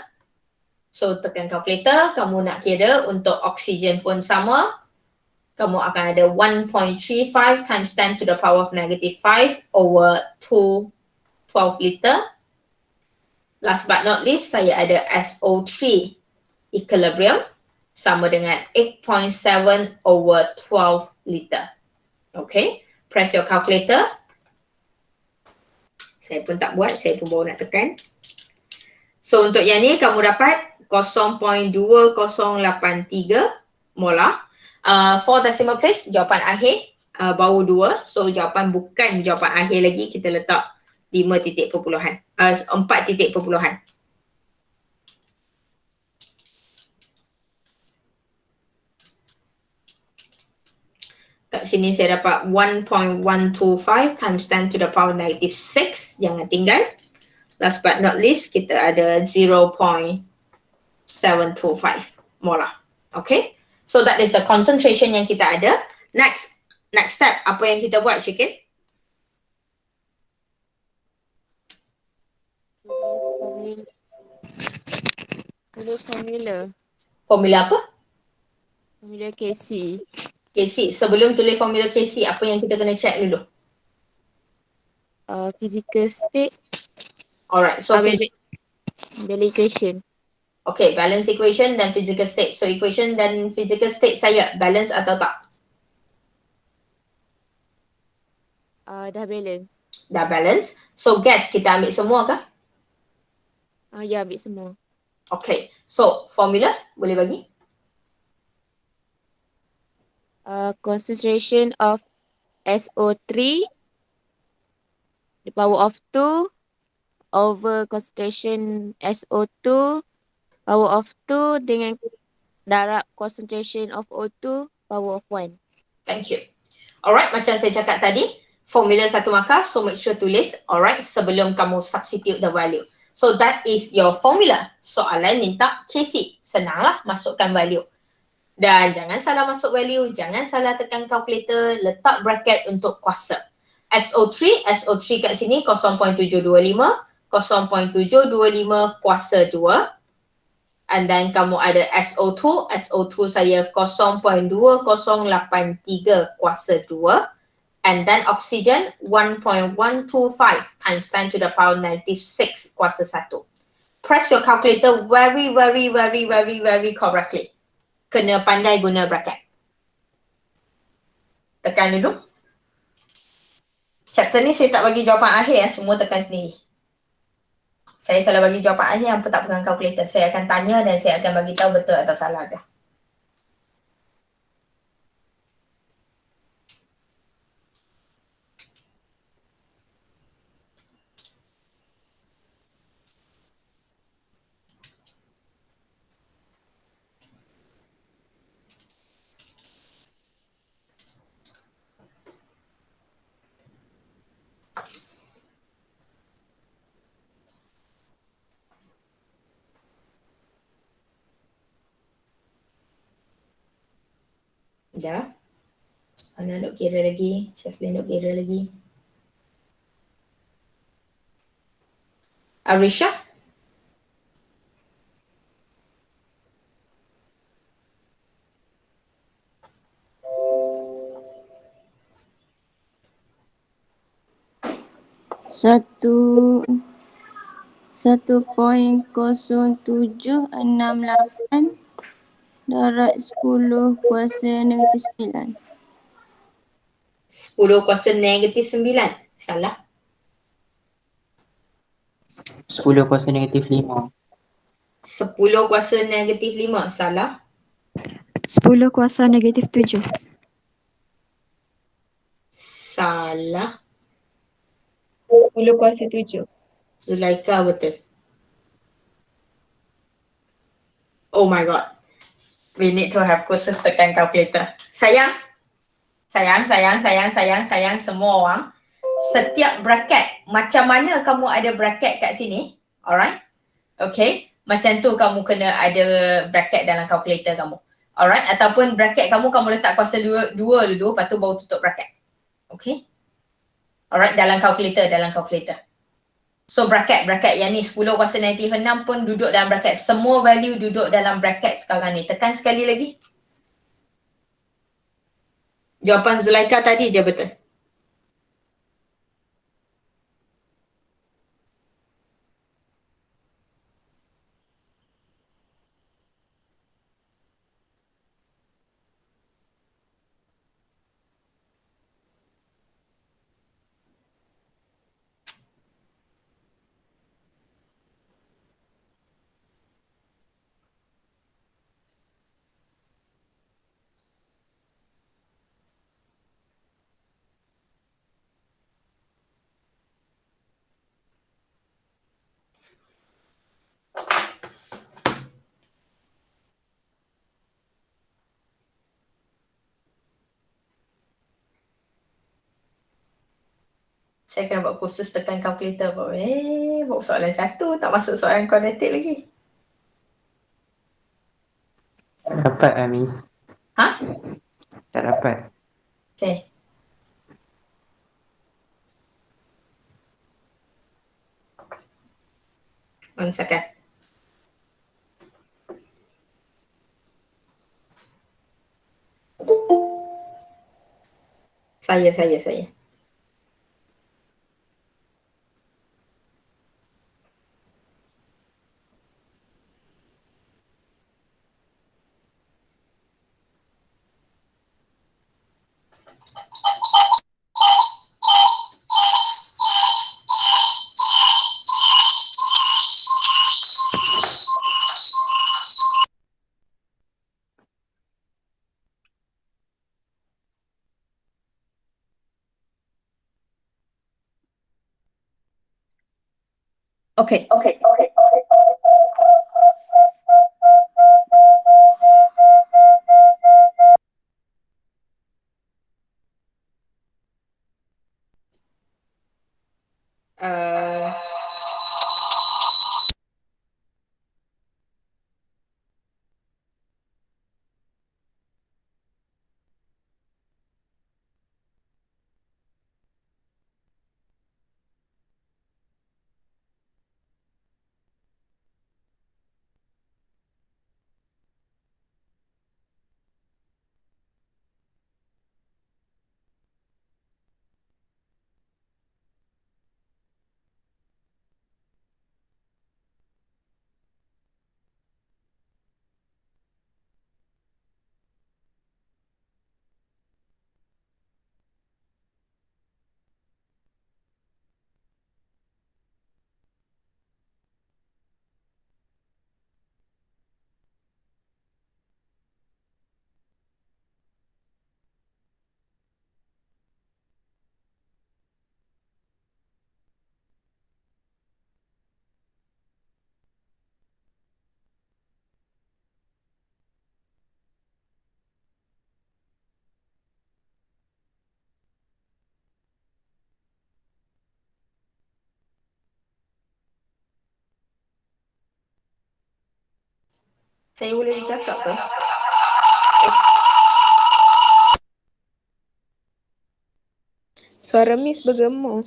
So tekan calculator, kamu nak kira untuk oksigen pun sama. Kamu akan ada 1.35 times 10 to the power of negative 5 over 12 liter. Last but not least, saya ada SO3 equilibrium sama dengan 8.7 over 12 liter. Okay, press your calculator. Saya pun tak buat, saya pun baru nak tekan. So untuk yang ni kamu dapat 0.2083 molar. For decimal place, jawapan akhir baru 2. So jawapan bukan jawapan akhir lagi, kita letak 5 titik perpuluhan, 4 titik perpuluhan. Kat sini saya dapat 1.125 times 10 to the power negative 6. Jangan tinggal. Last but not least, kita ada 0.725 molar. Okay. So that is the concentration yang kita ada. Next step, apa yang kita buat, Syikin? Tulis formula. Formula apa? Formula KC. KC. Sebelum tulis formula KC, apa yang kita kena check dulu? Physical state. Alright, so Value equation. okay, balance equation dan physical state. So equation dan physical state saya balance atau tak? Dah balance. Dah balance. So gas kita ambil semua kah? Ya, ambil semua. Okay, so formula boleh bagi? Concentration of SO3 the power of 2 over concentration SO2 power of 2 dengan darab concentration of O2 power of 1. Thank you. Alright, macam saya cakap tadi, formula satu markah, so make sure tulis, alright, sebelum kamu substitute the value. So that is your formula. Soalan minta KC. Senanglah masukkan value. Dan jangan salah masuk value, jangan salah tekan calculator, letak bracket untuk kuasa. SO3 kat sini 0.725, 0.725 kuasa 2. And then kamu ada SO2 saya 0.2083 kuasa 2. And then oxygen 1.125 times 10 to the power 96 kuasa 1. Press your calculator very correctly. Kena pandai guna bracket. Tekan dulu. Chapter ni saya tak bagi jawapan akhir, semua tekan sendiri. Saya kalau bagi jawapan akhir, hampa tak pegang calculator. Saya akan tanya dan saya akan bagi tahu betul atau salah je. Sekejap. Ana duk kira lagi. Shaslin duk kira lagi. Arisha? Satu 1.0768 darab 10 kuasa negatif 9. 10 kuasa negatif 9. Salah. 10 kuasa negatif 5. 10 kuasa negatif 5. Salah. 10 kuasa negatif 7. Salah. 10 kuasa 7. Zulaika betul. Oh my god. We need to have kursus tekan calculator. Sayang semua orang. Setiap bracket, macam mana kamu ada bracket kat sini, alright? Okay, macam tu kamu kena ada bracket dalam calculator kamu. Alright, ataupun bracket kamu letak kuasa 2 dulu, lepas tu baru tutup bracket. Okay? Alright, dalam calculator. So bracket yang ni 10 kuasa negatif 6 pun duduk dalam bracket. Semua value duduk dalam bracket sekarang ni. Tekan sekali lagi. Jawapan Zulaika tadi je betul. Saya kena buat kursus tekan kalkulator. Buat soalan satu, tak masuk soalan kuadratik lagi. Tak dapat lah, Miss. Ha? Tak dapat. Okay. One second. Saya. Okay. Uh, saya boleh cakap ke? Suara Miss bergema.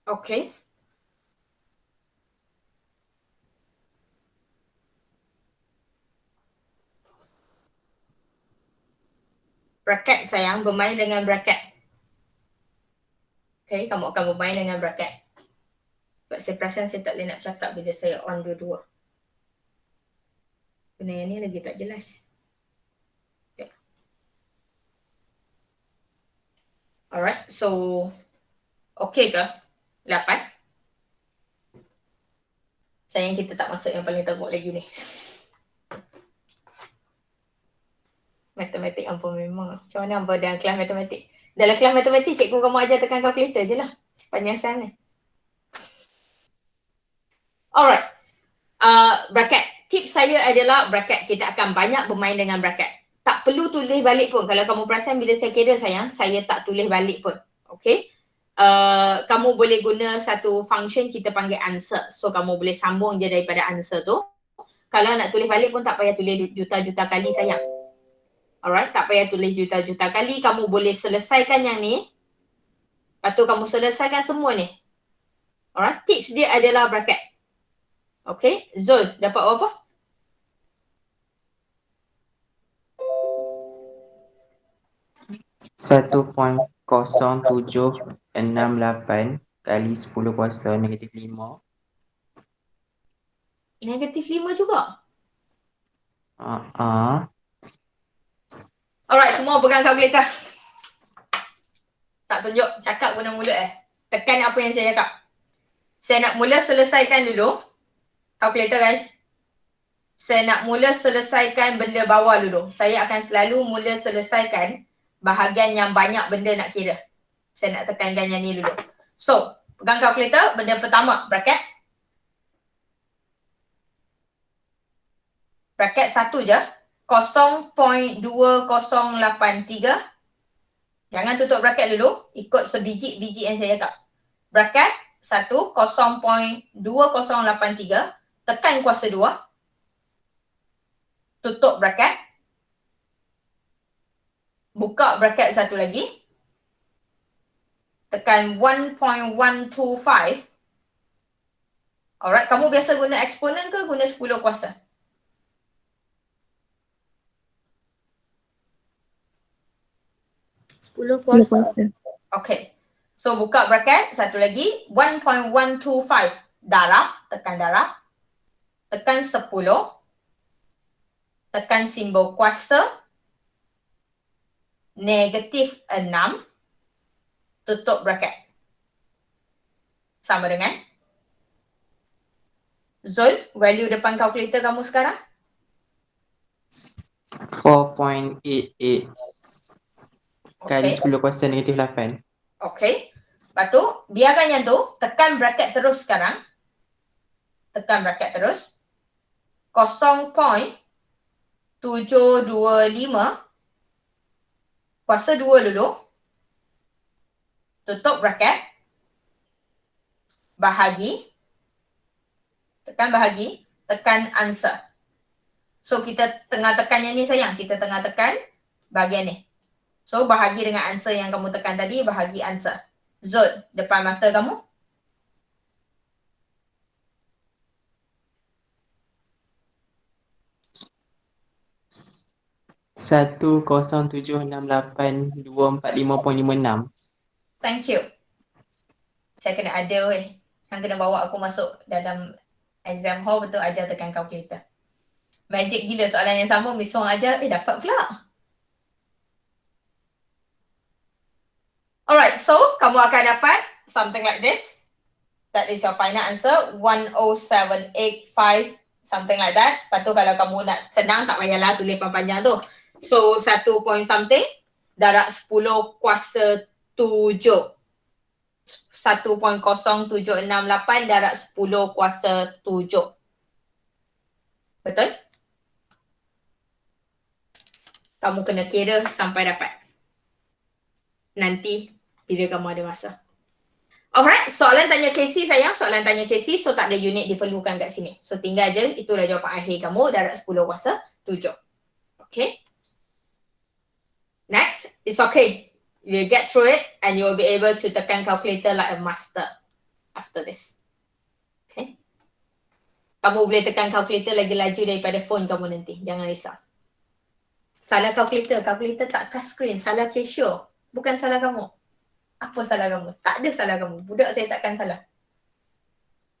Okay. Bracket sayang, bermain dengan bracket. Okay, kamu akan bermain dengan bracket. Sebab saya perasan saya tak boleh nak cakap bila saya on dua-dua. Benda yang ni lagi tak jelas. Okay. Alright, so okay ke? 8. Sayang kita tak masuk yang paling teruk lagi ni. Matematik ampun memang. Macam mana ampun dalam kelas matematik? Dalam kelas matematik cikgu kamu ajar tekan kalkulator je lah. Sepanjang sana. Alright. Bracket. Tips saya adalah bracket. Kita akan banyak bermain dengan bracket. Tak perlu tulis balik pun. Kalau kamu perasan bila saya kira sayang, saya tak tulis balik pun. Okay. Kamu boleh guna satu function kita panggil answer. So kamu boleh sambung je daripada answer tu. Kalau nak tulis balik pun tak payah tulis juta-juta kali sayang. Alright, tak payah tulis juta-juta kali. Kamu boleh selesaikan yang ni. Lepas tu kamu selesaikan semua ni. Alright, tips dia adalah bracket. Okay, Zul dapat berapa? Satu 1.0768 kali 10 kuasa negatif 5. Negatif 5 juga. Alright, semua pegang kalkulator. Tak tunjuk, cakap guna mulut Tekan apa yang saya cakap. Saya nak mula selesaikan dulu. Kalkulator guys. Saya nak mula selesaikan benda bawah dulu. Saya akan selalu mula selesaikan bahagian yang banyak benda nak kira. Saya nak tekankan yang ni dulu. So, pegang kalkulator, benda pertama, bracket. Bracket 1 je. 0.2083. Jangan tutup bracket dulu. Ikut sebiji-biji yang saya cakap. Bracket 1, 0.2083. Tekan kuasa 2. Tutup bracket. Buka bracket satu lagi. Tekan 1.125. Alright, kamu biasa guna eksponen ke guna 10 kuasa? Sepuluh kuasa. Okay. So buka bracket satu lagi. 1.125. Darab. Tekan darab. Tekan 10. Tekan simbol kuasa. Negatif 6. Tutup bracket. Sama dengan Zul, value depan kalkulator kamu sekarang? 4.88 kali Okay. 10 kuasa negatif 8. Okay. Lepas tu, biarkan yang tu, tekan bracket terus sekarang. Tekan bracket terus. 0.725. Kuasa 2 dulu. Tutup bracket. Bahagi. Tekan bahagi. Tekan answer. So, kita tengah tekan yang ni sayang. Kita tengah tekan bahagian ni. So, bahagi dengan answer yang kamu tekan tadi. Bahagi answer. Zul, depan mata kamu. Satu 0.768.245.56. Thank you. Saya kena ada weh. Yang kena bawa aku masuk dalam exam hall betul ajar tekan kalkulator. Magic gila soalan yang sama Miss Wong ajar, dapat pula. Alright, so kamu akan dapat something like this. That is your final answer. 10785, something like that. Lepas tu kalau kamu nak senang, tak payahlah tulis panjang tu. So, 1 point something, darab 10 kuasa 7. 1.0768 darab 10 kuasa 7. Betul? Kamu kena kira sampai dapat. Nanti bila kamu ada masa. Alright, soalan tanya KC sayang. Soalan tanya KC, so tak ada unit diperlukan kat sini. So tinggal je, itulah jawapan akhir kamu darab 10 kuasa 7. Okay. Next, it's okay. You'll get through it and you'll be able to tekan calculator like a master after this. Okay. Kamu boleh tekan calculator lagi laju daripada phone kamu nanti. Jangan risau. Salah calculator tak touch screen. Salah Casio. Bukan salah kamu. Apa salah kamu? Tak ada salah kamu. Budak saya takkan salah.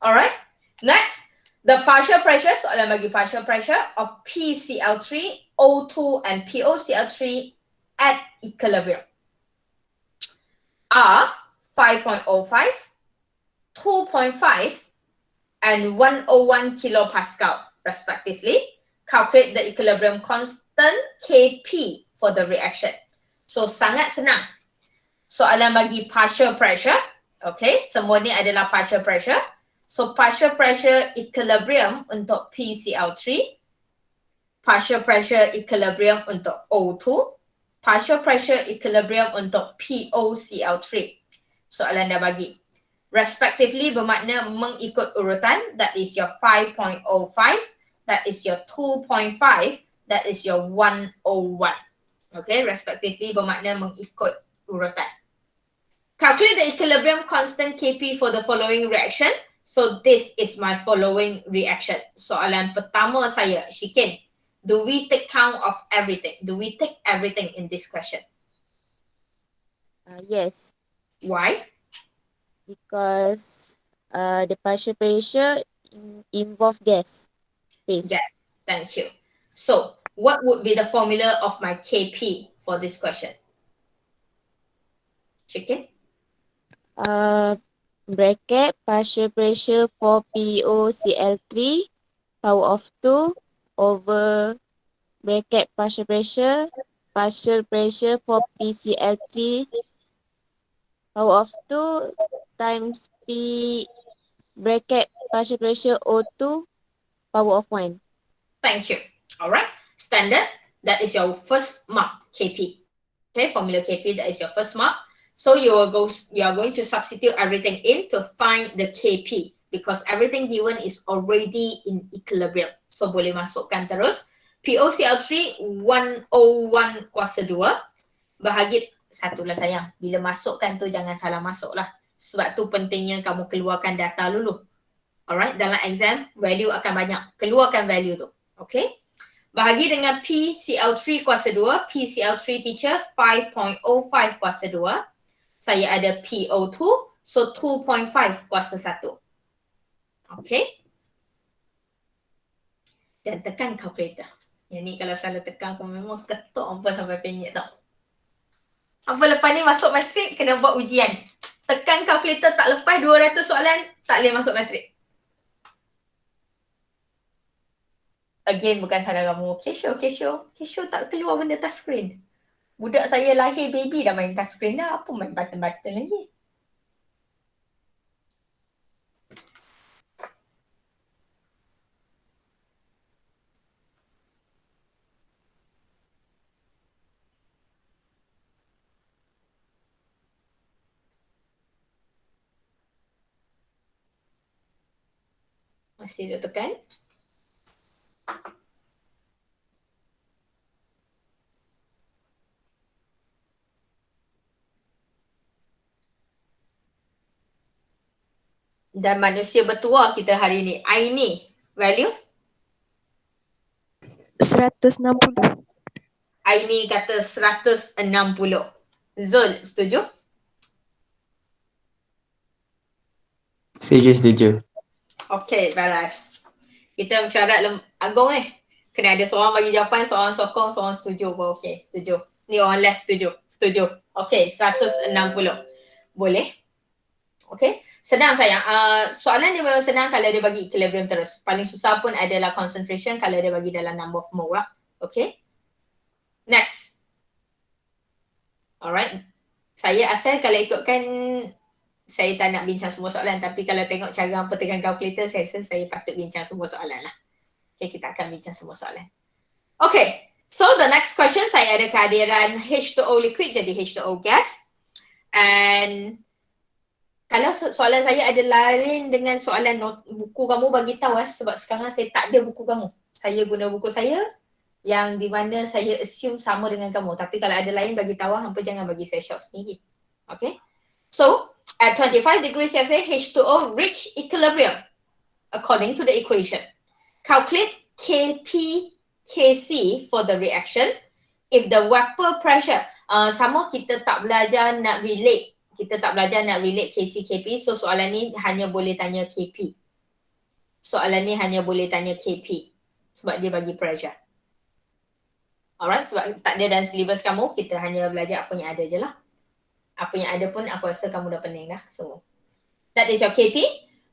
Alright. Next, the partial pressure. Soalan bagi partial pressure of PCl3, O2 and POCl3 at equilibrium are 5.05, 2.5 and 101 kilopascal respectively. Calculate the equilibrium constant Kp for the reaction. So sangat senang. Soalan bagi partial pressure. Okay, semua ni adalah partial pressure. So partial pressure equilibrium untuk PCl3, partial pressure equilibrium untuk O2, partial pressure equilibrium untuk POCl3. Soalan dah bagi. Respectively bermakna mengikut urutan. That is your 5.05. That is your 2.5. That is your 101. Okay, respectively bermakna mengikut urutan. Calculate the equilibrium constant Kp for the following reaction. So this is my following reaction. Soalan pertama saya, Shikin. Do we take count of everything? Do we take everything in this question? Yes. Why? because the partial pressure involve gas phase. Yes, thank you. So, what would be the formula of my Kp for this question? Chicken? Bracket partial pressure for POCl3 power of 2 over bracket partial pressure for PCl3 power of 2 times P bracket partial pressure O2 power of 1. Thank you. All right. Standard, that is your first mark, Kp. Okay, formula Kp, that is your first mark. So you are going to substitute everything in to find the Kp because everything given is already in equilibrium. So boleh masukkan terus. POCl3 101 kuasa 2 bahagi satu lah sayang. Bila masukkan tu jangan salah masuk lah. Sebab tu pentingnya kamu keluarkan data dulu. Alright, dalam exam value akan banyak. Keluarkan value tu. Okay. Bahagi dengan PCl3 kuasa 2. PCl3 teacher 5.05 kuasa 2. Saya ada PO2. So 2.5 kuasa 1. Okay. Dan tekan calculator. Yang ni kalau salah tekan aku memang ketuk apa sampai penyek tau. Apa lepas ni masuk matrik kena buat ujian. Tekan calculator tak lepas 200 soalan tak boleh masuk matrik. Again bukan salah kamu. Kesho tak keluar benda touchscreen. Budak saya lahir baby dah main touchscreen dah. Apa main button-button lagi? Masih duduk tekan. Dan manusia bertuah kita hari ni. Aini, value? 160. Aini kata 160. Zul, setuju? Setuju. Okay, balas. Kita mesyuarat agung ni. Kena ada seorang bagi jawapan, seorang sokong, seorang setuju. Okay, setuju. Ni orang less setuju. Setuju. Okay, 160. Boleh? Okay, senang sayang. Soalan dia memang senang kalau dia bagi equilibrium terus. Paling susah pun adalah concentration kalau dia bagi dalam number of mole lah. Okay. Next. Alright. Saya asal kalau ikutkan, saya tak nak bincang semua soalan. Tapi kalau tengok cara apa tekan calculator, saya rasa saya patut bincang semua soalan lah. Okay, kita akan bincang semua soalan. Okay. So the next question, saya ada kehadiran H2O liquid jadi H2O gas. And kalau soalan saya ada lain dengan soalan buku kamu, bagi tahu sebab sekarang saya tak ada buku kamu. Saya guna buku saya yang di mana saya assume sama dengan kamu. Tapi kalau ada lain bagi tahu, hampa jangan bagi saya shock sendiri. Okay. So, at 25 degrees Celsius, H2O reach equilibrium according to the equation. Calculate Kp Kc for the reaction if the vapor pressure. Sama kita tak belajar nak relate. Kita tak belajar nak relate Kc, Kp. So soalan ni hanya boleh tanya Kp. Soalan ni hanya boleh tanya Kp. Sebab dia bagi pressure. Alright, sebab tak ada dalam syllabus kamu, kita hanya belajar apa yang ada je lah. Apa yang ada pun aku rasa kamu dah pening dah. So, that is your Kp.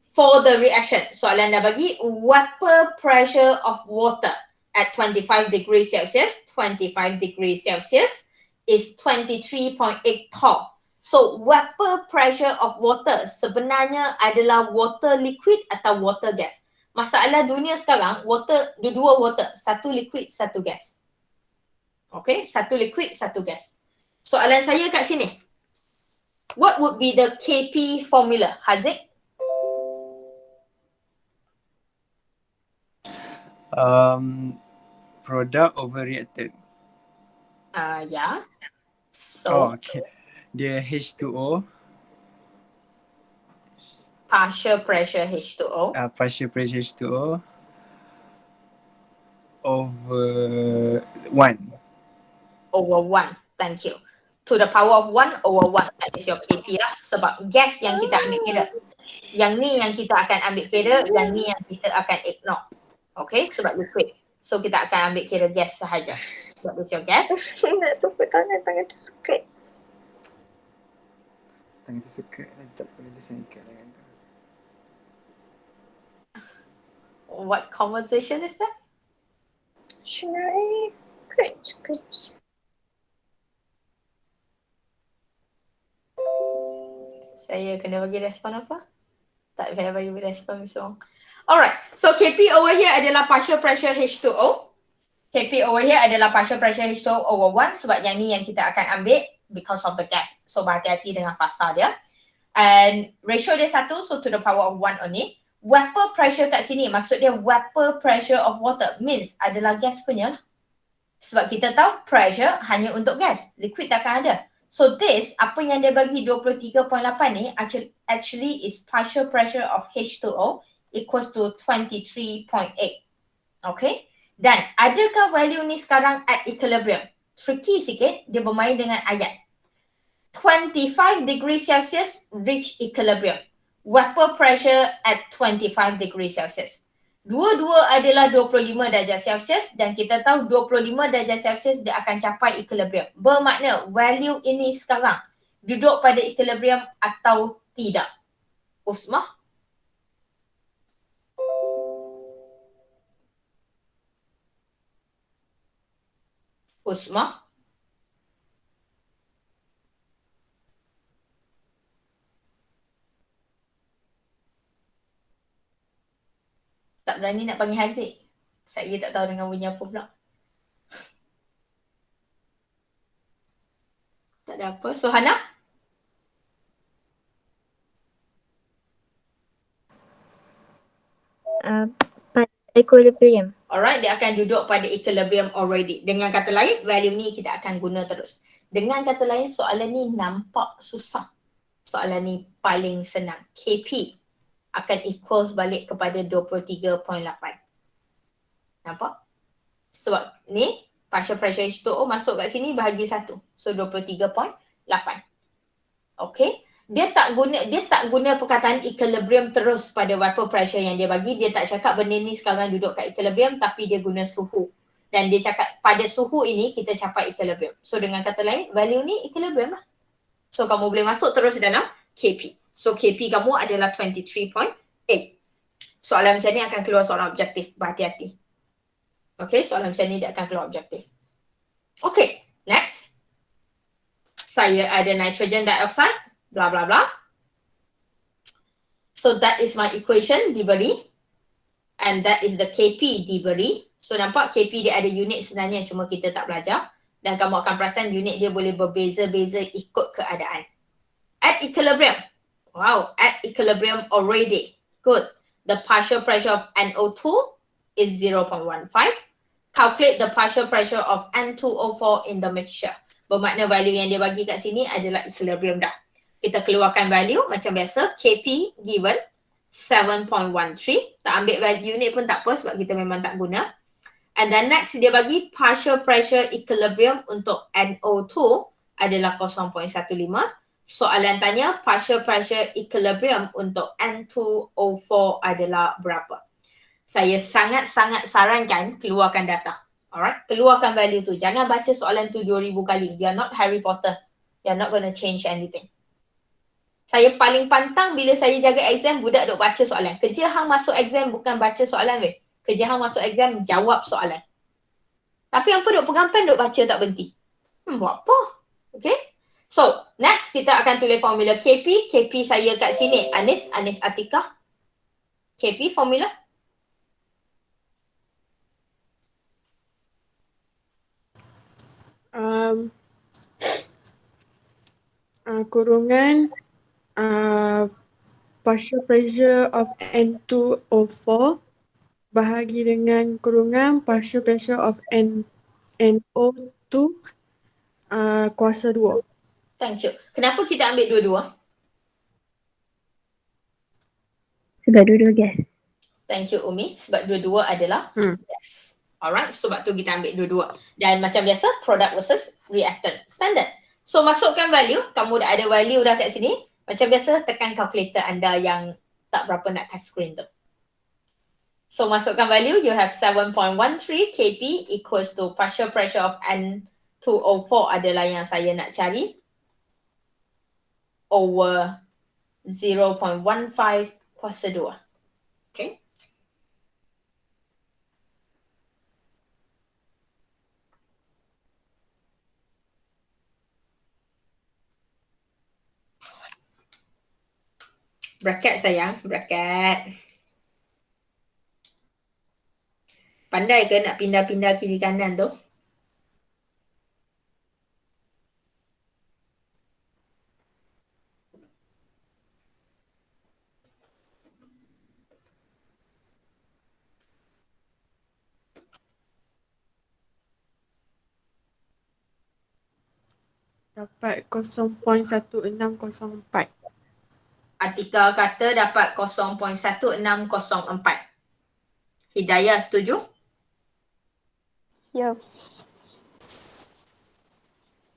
For the reaction, soalan dah bagi vapor pressure of water at 25 degrees Celsius. 25 degrees Celsius is 23.8 torr. So, vapor pressure of water sebenarnya adalah water liquid atau water gas. Masalah dunia sekarang, water, dua water. Satu liquid, satu gas. Okay, satu liquid, satu gas. Soalan saya kat sini. What would be the Kp formula? Haziq? Product over reactant. Yeah. So, Oh, okay. Dia H2O. partial pressure H2O. Partial pressure H2O over 1. Over 1. Thank you. to the power of 1 over 1. That is your KP lah. Sebab gas yang kita ambil kira. Yang ni yang kita akan ambil kira, yang ni yang kita akan ignore. Okay, sebab liquid. So kita akan ambil kira gas sahaja. That is your gas. Nak tepuk tangan tersekat. Tangan tersekat dan tak boleh disengkat tangan tu. What conversation is that? Shinai. Kecil. Saya kena bagi respon apa? Tak payah bagi respon, Miss Wong. Alright, so KP over here adalah partial pressure H2O. KP over here adalah partial pressure H2O over 1 sebab yang ni yang kita akan ambil because of the gas. So berhati-hati dengan fasa dia. And ratio dia 1, so to the power of 1 only. Vapor pressure kat sini, maksud dia vapor pressure of water means adalah gas punya lah. Sebab kita tahu pressure hanya untuk gas, liquid takkan ada. So this, apa yang dia bagi 23.8 ni actually is partial pressure of H2O equals to 23.8. Okay? Dan adakah value ni sekarang at equilibrium? Tricky sikit, dia bermain dengan ayat. 25 degrees Celsius reach equilibrium. Vapor pressure at 25 degrees Celsius. Dua-dua adalah 25 darjah Celsius dan kita tahu 25 darjah Celsius dia akan capai equilibrium. Bermakna value ini sekarang duduk pada equilibrium atau tidak. Usmah? Usmah? Tak berani nak panggil Haziq. Saya tak tahu dengan bunyi apa pula. Tak ada apa. So Hana? Equilibrium. Alright, dia akan duduk pada equilibrium already. Dengan kata lain, value ni kita akan guna terus. Dengan kata lain, soalan ni nampak susah. Soalan ni paling senang. KP akan equals balik kepada 23.8. Nampak? Sebab ni partial pressure H2O masuk kat sini bahagi 1. So 23.8. Okay? Dia tak guna perkataan equilibrium terus pada vapor pressure yang dia bagi. Dia tak cakap benda ni sekarang duduk kat equilibrium tapi dia guna suhu. Dan dia cakap pada suhu ini kita capai equilibrium. So dengan kata lain, value ni equilibrium lah. So kamu boleh masuk terus dalam KP. So KP kamu adalah 23.8. Soalan macam ni akan keluar soalan objektif. Berhati-hati. Okay, soalan macam ni dia akan keluar objektif. Okay, next. Saya ada nitrogen dioxide. Blah, blah, blah. So that is my equation diberi. And that is the KP diberi. So nampak KP dia ada unit sebenarnya cuma kita tak belajar. Dan kamu akan perasan unit dia boleh berbeza-beza ikut keadaan. At equilibrium. Wow, at equilibrium already. Good. The partial pressure of NO2 is 0.15. Calculate the partial pressure of N2O4 in the mixture. Bermakna value yang dia bagi kat sini adalah equilibrium dah. Kita keluarkan value macam biasa. KP given 7.13. Tak ambil value unit pun tak apa sebab kita memang tak guna. And then next dia bagi partial pressure equilibrium untuk NO2 adalah 0.15. Soalan tanya partial pressure equilibrium untuk N2O4 adalah berapa? Saya sangat-sangat sarankan keluarkan data. Alright, keluarkan value tu. Jangan baca soalan tu 2000 kali. You are not Harry Potter. You are not going to change anything. Saya paling pantang bila saya jaga exam, budak duk baca soalan. Kerja hang masuk exam bukan baca soalan weh. Kerja hang masuk exam jawab soalan. Tapi apa duk pegang pen duk baca tak berhenti. Buat apa? Okay. So, next kita akan tulis formula KP. KP saya kat sini. Anis Atikah. KP formula. Kurungan partial pressure of N2O4 bahagi dengan kurungan partial pressure of NO2 kuasa 2. Thank you. Kenapa kita ambil dua-dua? Sebab dua-dua gas. Thank you Umi. Sebab dua-dua adalah gas. Alright, sebab tu kita ambil dua-dua. Dan macam biasa, product versus reactant. Standard. So masukkan value, kamu dah ada value dah kat sini. Macam biasa tekan calculator anda yang tak berapa nak touch screen tu. So masukkan value, you have 7.13 kp equals to partial pressure of N2O4 adalah yang saya nak cari. Over 0.15 kuasa 2. Okay. Bracket sayang, bracket. Pandai ke nak pindah-pindah kiri kanan tu? Dapat 0.1604. Artikel kata dapat 0.1604. Hidayah setuju? Ya.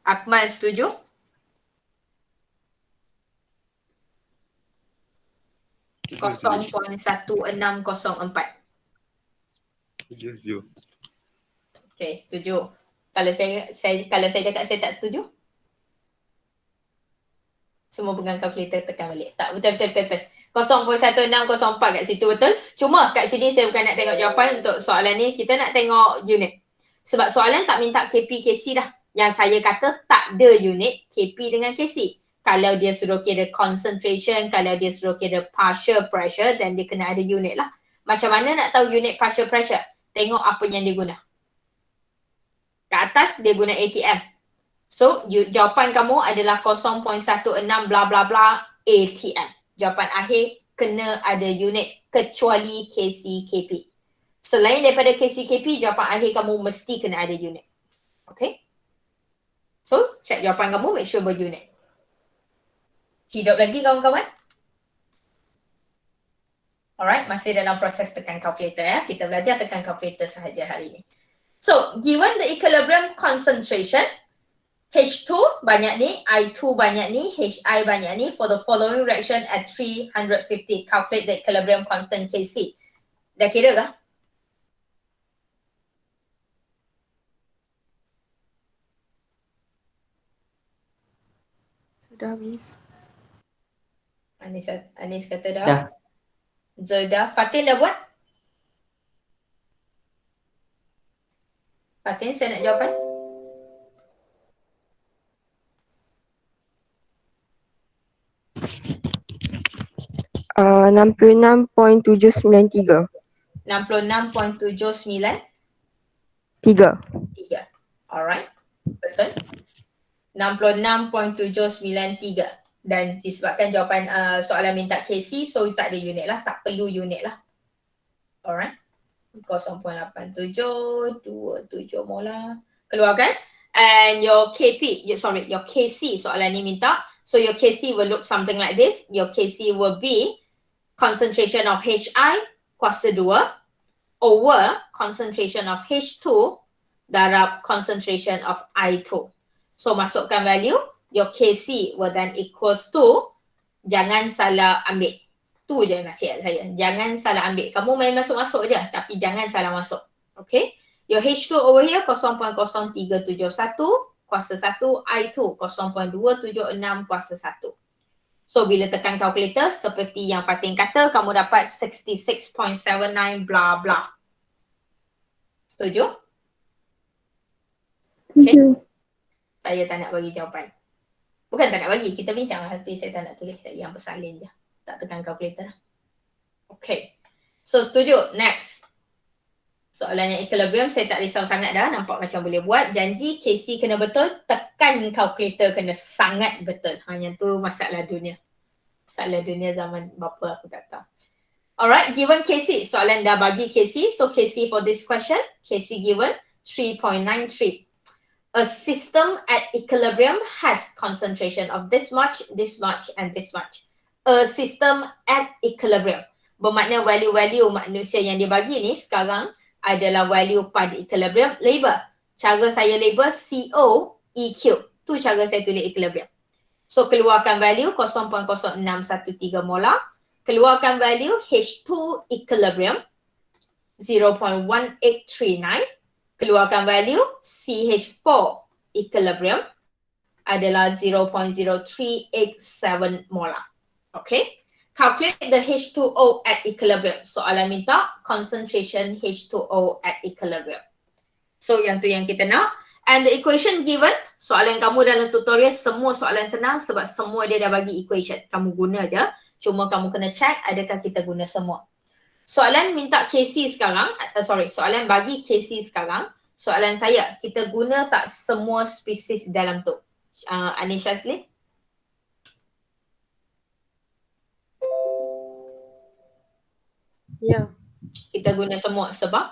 Akmal setuju? Setuju. 0.1604. Setuju. Okay, setuju. Kalau saya cakap saya tak setuju? Semua pegang kalkulator tekan balik. Tak, betul. 0.1604 kat situ betul. Cuma kat sini saya bukan nak tengok jawapan untuk soalan ni. Kita nak tengok unit. Sebab soalan tak minta KP, KC dah. Yang saya kata tak ada unit KP dengan KC. Kalau dia suruh kira concentration, kalau dia suruh kira partial pressure, then dia kena ada unit lah. Macam mana nak tahu unit partial pressure? Tengok apa yang dia guna. Kat atas dia guna ATM. So, jawapan kamu adalah 0.16 bla bla bla ATM. Jawapan akhir kena ada unit kecuali KC-KP. Selain daripada KC-KP, jawapan akhir kamu mesti kena ada unit. Okay? So, check jawapan kamu, make sure berunit. Hidup lagi kawan-kawan? Alright, masih dalam proses tekan calculator ya. Kita belajar tekan calculator sahaja hari ini. So, given the equilibrium concentration, H2 banyak ni, I2 banyak ni, HI banyak ni, for the following reaction at 350, calculate the equilibrium constant Kc. Dah kira kah? Sudah Miss. Anis kata dah. Dah. Zoida. Fatin dah buat? Fatin, saya nak jawapan. Uh, 66.793. 66.79 3. 3. Alright. Betul. 66.793. Dan disebabkan jawapan soalan minta KC, so tak ada unit lah. Tak perlu unit lah. Alright. 0.8727 molar. Keluarkan. And your KP, your KC soalan ni minta. So your KC will look something like this. Your KC will be concentration of HI kuasa 2 over concentration of H2 darab concentration of I2. So masukkan value, your KC will then equals to, jangan salah ambil. Tu je nasihat saya. Jangan salah ambil. Kamu main masuk-masuk je tapi jangan salah masuk. Okay? Your H2 over here 0.0371 kuasa 1, I2 0.276 kuasa 1. So bila tekan kalkulator seperti yang Fatin kata, kamu dapat 66.79 bla bla. Setuju? Okay. Saya tak nak bagi jawapan. Bukan tak nak bagi, kita bincang lah, tapi saya tak nak tulis yang bersalin je. Tak tekan kalkulator lah. Okay. So setuju? Next. Soalan yang equilibrium saya tak risau sangat dah. Nampak macam boleh buat. Janji KC kena betul. Tekan kalkulator kena sangat betul. Yang tu masalah dunia. Masalah dunia zaman bapa aku tak tahu. Alright, given KC. Soalan dah bagi KC. So KC for this question. KC given 3.93. A system at equilibrium has concentration of this much, and this much. A system at equilibrium. Bermakna value-value manusia yang dia bagi ni sekarang adalah value pada equilibrium label. Cara saya label CO, EQ. Tu cara saya tulis equilibrium. So keluarkan value 0.0613 molar. Keluarkan value H2 equilibrium 0.1839. Keluarkan value CH4 equilibrium adalah 0.0387 molar. Okay. Calculate the H2O at equilibrium. Soalan minta concentration H2O at equilibrium. So yang tu yang kita nak. And the equation given, soalan kamu dalam tutorial semua soalan senang sebab semua dia dah bagi equation. Kamu guna je. Cuma kamu kena check adakah kita guna semua. Soalan minta KC sekarang, soalan bagi KC sekarang. Soalan saya, kita guna tak semua spesies dalam tu? Anisha Slin? Ya, Kita guna semua sebab?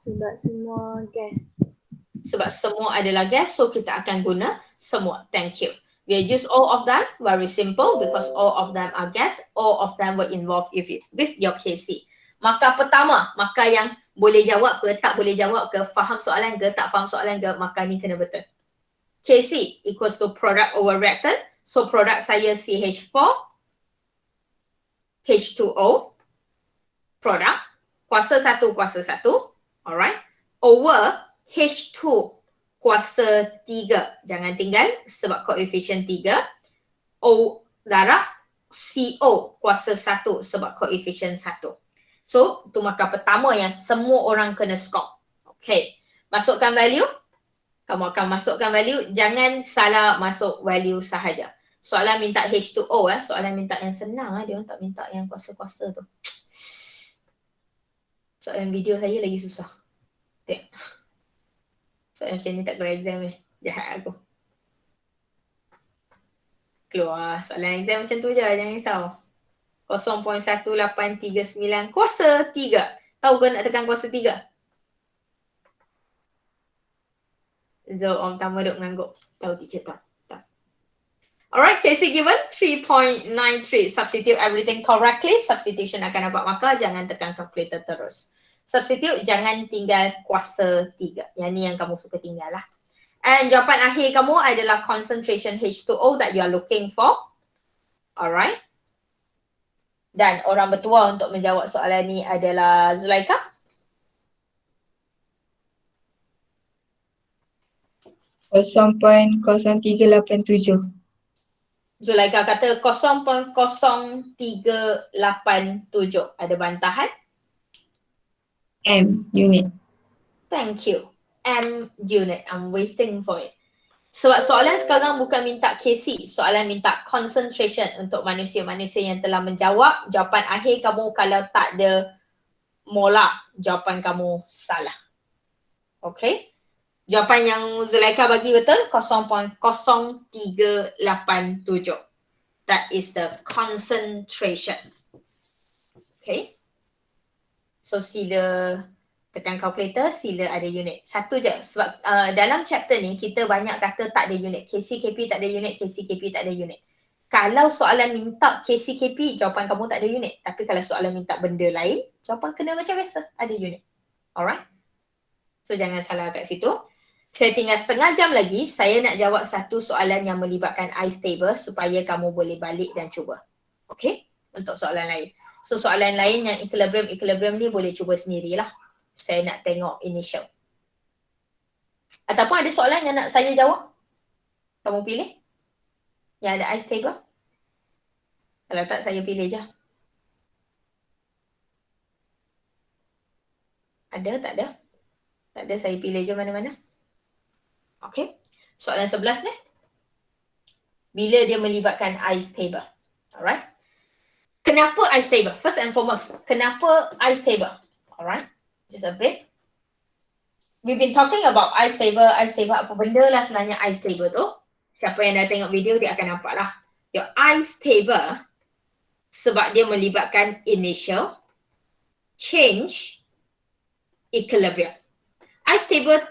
sebab semua gas. Sebab semua adalah gas, so kita akan guna semua. Thank you. We use all of them, very simple because all of them are gas, all of them were involved with your KC. Maka pertama, maka yang boleh jawab ke, tak boleh jawab ke, faham soalan ke, tak faham soalan ke, maka ni kena betul. KC equals to product over reactant. So product saya CH4, H2O, product, kuasa 1, alright, over H2 kuasa 3, jangan tinggal sebab koefisien 3, O darab CO kuasa 1 sebab koefisien 1. So, tu maka pertama yang semua orang kena score. Okay, masukkan value. Kamu akan masukkan value, jangan salah masuk value sahaja. Soalan minta H2O, soalan minta yang senang, dia orang tak minta yang kuasa-kuasa tu. Soalan video saya lagi susah. Tengok. Soalan macam ni tak keluar exam jahat aku. Keluar soalan exam macam tu je, jangan risau. 0.1839 kuasa 3. Tahu ke nak tekan kuasa 3? Zul orang pertama duk mengangguk. Tahu teacher tahu. Alright, KC given 3.93. Substitute everything correctly. Substitution akan dapat markah, jangan tekan calculator terus. Substitute, jangan tinggal kuasa 3. Yang ni yang kamu suka tinggal lah. And jawapan akhir kamu adalah concentration H2O that you are looking for. Alright. Dan orang bertuah untuk menjawab soalan ni adalah Zulaika. .0387. Zulaika kata 0.0387. Ada bantahan? M unit. Thank you. M unit. I'm waiting for it. Sebab soalan sekarang bukan minta KC, soalan minta concentration untuk manusia-manusia yang telah menjawab. Jawapan akhir kamu kalau tak ada molar, jawapan kamu salah. Okay? Jawapan yang Zulaika bagi betul 0.0387. That is the concentration. Okay? So sila tekan calculator, sila ada unit. Satu je sebab dalam chapter ni kita banyak kata tak ada unit. KCKP tak ada unit, KCKP tak ada unit. Kalau soalan minta KCKP, jawapan kamu tak ada unit. Tapi kalau soalan minta benda lain, jawapan kena macam biasa, ada unit. Alright? So jangan salah kat situ. Saya tinggal setengah jam lagi, saya nak jawab satu soalan yang melibatkan ice table supaya kamu boleh balik dan cuba. Okay? Untuk soalan lain. So soalan lain yang equilibrium ni boleh cuba sendirilah. Saya nak tengok initial. Ataupun ada soalan yang nak saya jawab? Kamu pilih? Yang ada ice table? Kalau tak, saya pilih je. Ada? Tak ada? Tak ada, saya pilih je mana-mana. Okay. Soalan 11 ni. Bila dia melibatkan ice table? Alright. Kenapa ice table? First and foremost, kenapa ice table? Alright. Just a bit. We've been talking about ice table. Ice table apa benda lah sebenarnya ice table tu. Siapa yang dah tengok video dia akan nampak lah. Your ice table sebab dia melibatkan initial, change, equilibrium. Ice table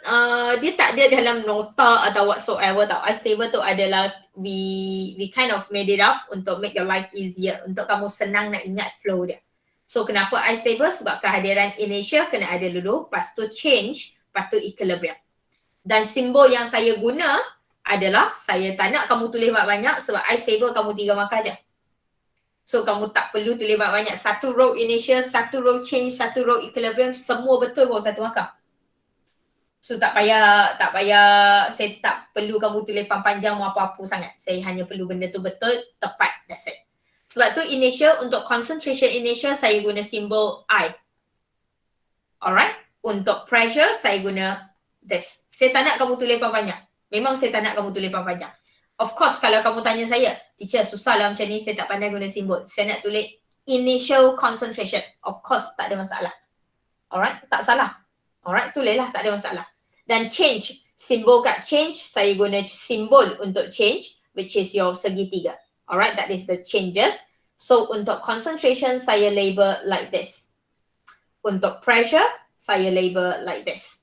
dia tak ada dalam nota atau whatsoever tau. Ice table tu adalah we kind of made it up untuk make your life easier. Untuk kamu senang nak ingat flow dia. So kenapa ice table? Sebab kehadiran initial kena ada dulu, lepas tu change, lepas tu equilibrium. Dan simbol yang saya guna adalah saya tak nak kamu tulis banyak-banyak sebab ice table kamu 3 markah je. So kamu tak perlu tulis banyak-banyak. Satu row initial, satu row change, satu row equilibrium, semua betul baru 1 markah. So tak payah saya tak perlu kamu tulis panjang mau apa-apa sangat. Saya hanya perlu benda tu betul, tepat, that's it. Sebab tu initial, untuk concentration initial saya guna simbol I. Alright, untuk pressure saya guna this. Saya tak nak kamu tulis panjang. Memang saya tak nak kamu tulis panjang. Of course kalau kamu tanya saya, teacher susah lah macam ni, saya tak pandai guna simbol. Saya nak tulis initial concentration. Of course tak ada masalah. Alright, tak salah. Alright, tulislah, tak ada masalah. Dan change, simbol kat change, saya guna simbol untuk change, which is your segitiga. Alright, that is the changes. So untuk concentration, saya label like this. Untuk pressure, saya label like this.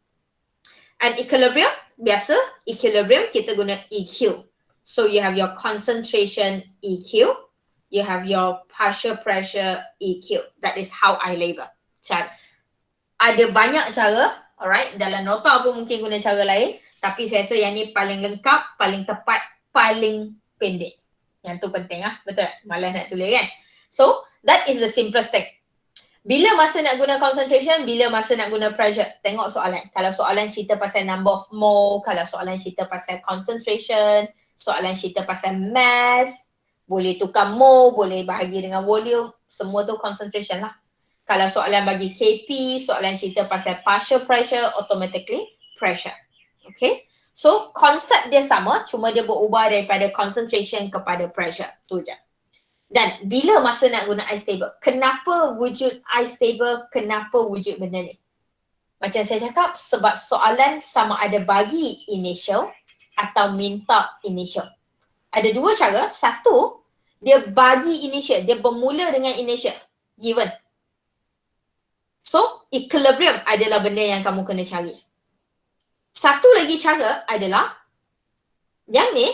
And equilibrium, biasa, equilibrium kita guna EQ. So you have your concentration EQ, you have your partial pressure EQ. That is how I label. Cara. Ada banyak cara, alright, dalam nota pun mungkin guna cara lain, tapi saya rasa yang ni paling lengkap, paling tepat, paling pendek. Yang tu penting betul tak? Malas nak tulis kan? So, that is the simplest thing. Bila masa nak guna concentration, bila masa nak guna pressure, tengok soalan. Kalau soalan cerita pasal number of mole, kalau soalan cerita pasal concentration, soalan cerita pasal mass, boleh tukar mole, boleh bahagi dengan volume, semua tu concentration lah. Kalau soalan bagi KP, soalan cerita pasal partial pressure, automatically pressure. Okay? So, konsep dia sama, cuma dia berubah daripada concentration kepada pressure. Tu je. Dan bila masa nak guna ice table? Kenapa wujud ice table? Kenapa wujud benda ni? Macam saya cakap, sebab soalan sama ada bagi initial atau minta initial. Ada 2 cara. Satu, dia bagi initial. Dia bermula dengan initial. Given. So, equilibrium adalah benda yang kamu kena cari. Satu lagi cara adalah, yang ni,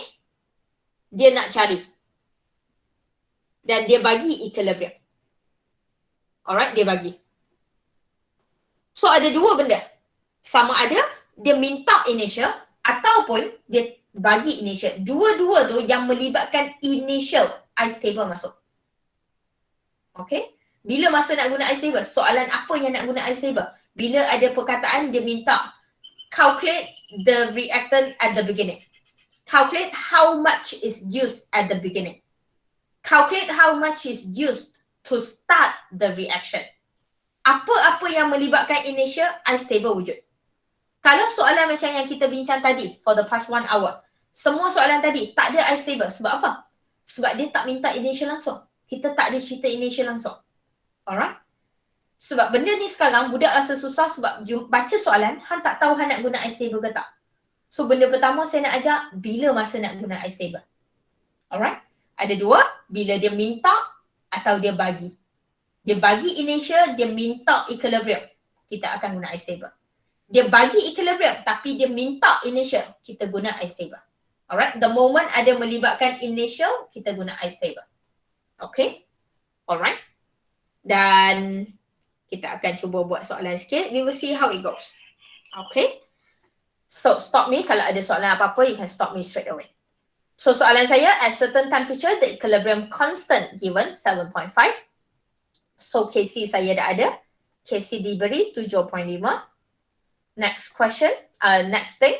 dia nak cari. Dan dia bagi equilibrium. Alright, dia bagi. So, ada 2 benda. Sama ada, dia minta initial ataupun dia bagi initial. Dua-dua tu yang melibatkan initial ice table masuk. Okay? Bila masa nak guna ice table? Soalan apa yang nak guna ice table? Bila ada perkataan dia minta calculate the reactant at the beginning. Calculate how much is used at the beginning. Calculate how much is used to start the reaction. Apa-apa yang melibatkan initial, ice table wujud. Kalau soalan macam yang kita bincang tadi for the past 1 hour, semua soalan tadi tak ada ice table. Sebab apa? Sebab dia tak minta initial langsung. Kita tak ada cerita initial langsung. Alright? Sebab benda ni sekarang budak rasa susah sebab baca soalan, hang tak tahu hang nak guna ice table ke tak. So benda pertama saya nak ajar bila masa nak guna ice table. Alright? Ada 2, bila dia minta atau dia bagi. Dia bagi initial, dia minta equilibrium. Kita akan guna ice table. Dia bagi equilibrium tapi dia minta initial, kita guna ice table. Alright? The moment ada melibatkan initial, kita guna ice table. Okay? Alright? Dan kita akan cuba buat soalan sikit. We will see how it goes. Okay? So, stop me. Kalau ada soalan apa-apa, you can stop me straight away. So, soalan saya, at certain temperature, the equilibrium constant given 7.5. So, KC saya dah ada. KC diberi 7.5. Next question, next thing.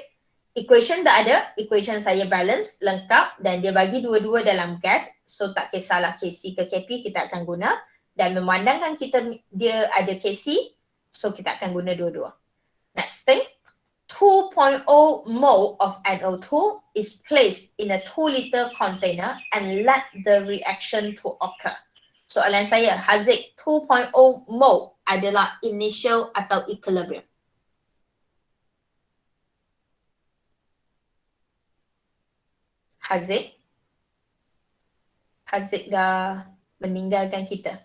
Equation dah ada. Equation saya balance, lengkap dan dia bagi dua-dua dalam gas. So, tak kisahlah KC ke KP, kita akan guna. Dan memandangkan dia ada KC, so kita akan guna dua-dua. Next thing. 2.0 mole of NO2 is placed in a 2 liter container and let the reaction to occur. Soalan saya, Haziq, 2.0 mole adalah initial atau equilibrium? Haziq? Haziq dah meninggalkan kita.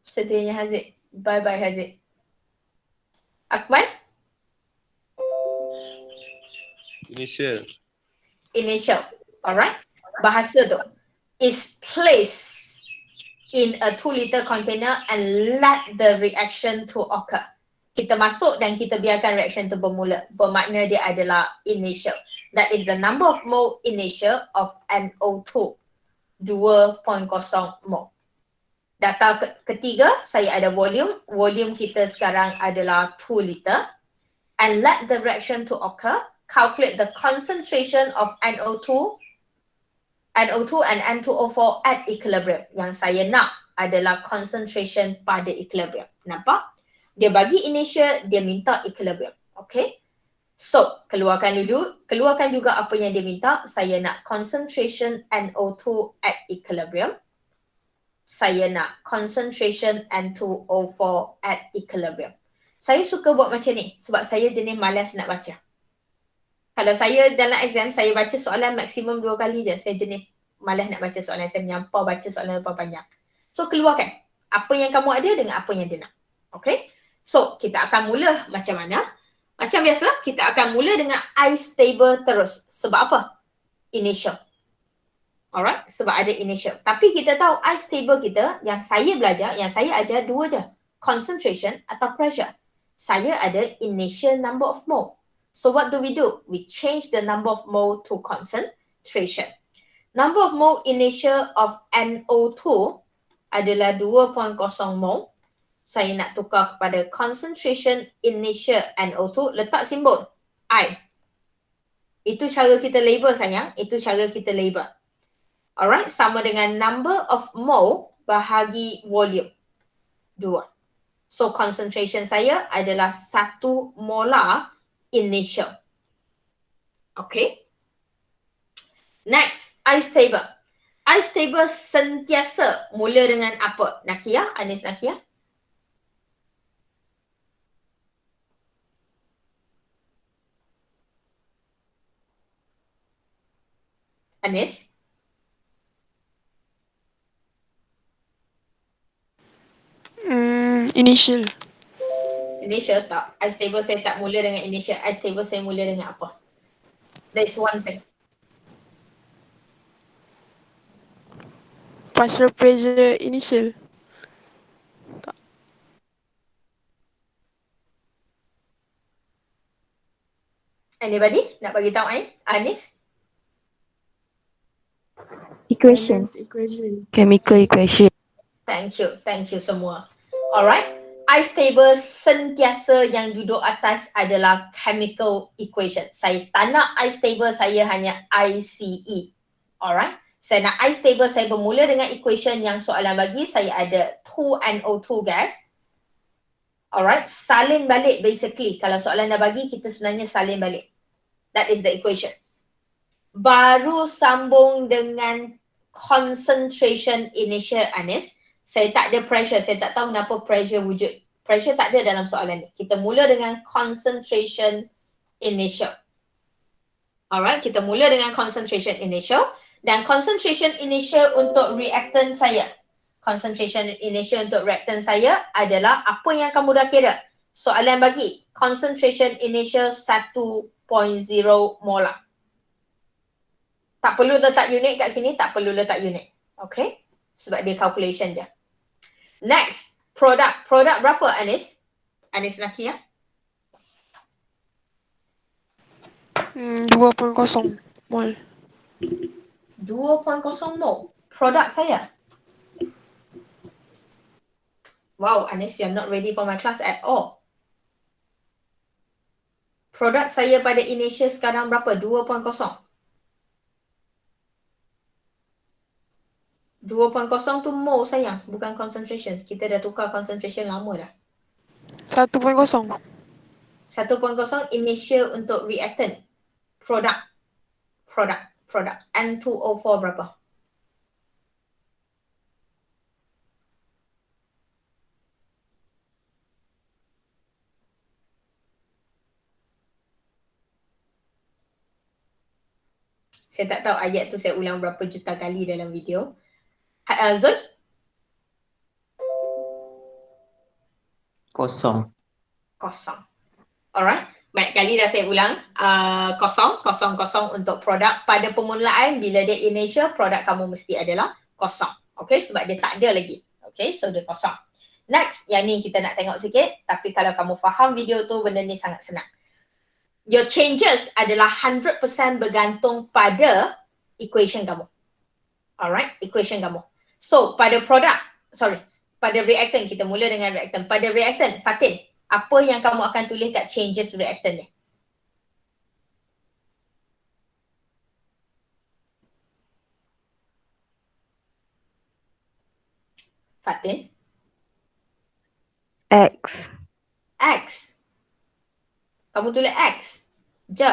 Sedihnya Haziq. Bye-bye Haziq. Akmal? Initial. Alright. Bahasa tu. Is placed in a 2 liter container and let the reaction to occur. kita masuk dan kita biarkan reaction tu bermula, bermakna dia adalah initial. That is the number of mole initial of NO2, 2.0 mole. Data ketiga, saya ada volume. Volume kita sekarang adalah 2 liter. And let the reaction to occur. Calculate the concentration of NO2 and N2O4 at equilibrium. Yang saya nak adalah concentration pada equilibrium. Nampak? Dia bagi initial, dia minta equilibrium. Okay? So, keluarkan juga apa yang dia minta. Saya nak concentration NO2 at equilibrium. Saya nak concentration N2O4 at equilibrium. Saya suka buat macam ni sebab saya jenis malas nak baca. Kalau saya dalam exam, saya baca soalan maksimum 2 kali je. Saya jenis malas nak baca soalan. Saya menyampau baca soalan panjang. So, keluarkan apa yang kamu ada dengan apa yang dia nak. Okay? So, kita akan mula macam mana? Macam biasa, kita akan mula dengan I stable terus. Sebab apa? Initial. Alright? Sebab ada initial. Tapi kita tahu I stable kita, yang saya belajar, yang saya ajar 2 je. Concentration atau pressure. Saya ada initial number of mole. So what do? We change the number of mole to concentration. Number of mole initial of NO2 adalah 2.0 mole. Saya nak tukar kepada concentration initial NO2, letak simbol I. Itu cara kita label sayang, itu cara kita label. Alright, sama dengan number of mole bahagi volume. 2. So concentration saya adalah 1 molar initial. Okay. Next, I stable. I stable sentiasa mula dengan apa? Nakia, Anis Nakia? Anis? Initial. Initial tak. I stable saya tak mula dengan initial. I stable saya mula dengan apa? That is one thing. Partial pressure initial. Anybody nak bagi tahu Anis? Equation. Chemical equation. Thank you semua. Alright, I stable sentiasa yang duduk atas adalah chemical equation. Saya tak nak I stable, saya hanya ICE. Alright, saya nak I stable, saya bermula dengan equation yang soalan bagi. Saya ada 2NO2 gas. Alright, salin balik basically. Kalau soalan dah bagi, kita sebenarnya salin balik. That is the equation. Baru sambung dengan concentration initial Anis. Saya tak ada pressure, saya tak tahu kenapa pressure wujud. Pressure tak ada dalam soalan ni. Kita mula dengan concentration initial. Alright, kita mula dengan concentration initial. Dan concentration initial untuk reactant saya. Concentration initial untuk reactant saya adalah apa yang kamu dah kira. Soalan bagi concentration initial 1.0 molar. Tak perlu letak unit kat sini, tak perlu letak unit. Okay? Sebab dia calculation je. Next, product. Product berapa Anis? Anis Nakia? 2.0 mol. 2.0 mol. Product saya. Wow, Anis, you're not ready for my class at all. Product saya pada initial sekarang berapa? 2.0. 2.0 tu mole sayang, bukan concentration. Kita dah tukar concentration lama dah. 1.0. 1.0 initial untuk reactant. Product. N2O4 berapa? Saya tak tahu ayat tu saya ulang berapa juta kali dalam video. Zul? Kosong. Alright. Banyak kali dah saya ulang. Kosong untuk produk. Pada permulaan, bila dia initial, produk kamu mesti adalah kosong. Okay, sebab dia tak ada lagi. Okay, so dia kosong. Next, yang ni kita nak tengok sikit. Tapi kalau kamu faham video tu, benda ni sangat senang. Your changes adalah 100% bergantung pada equation kamu. Alright, equation kamu. So, pada pada reactant, kita mula dengan reactant. Pada reactant, Fatin, apa yang kamu akan tulis kat changes reactant ni? Fatin? X. X. Kamu tulis X je.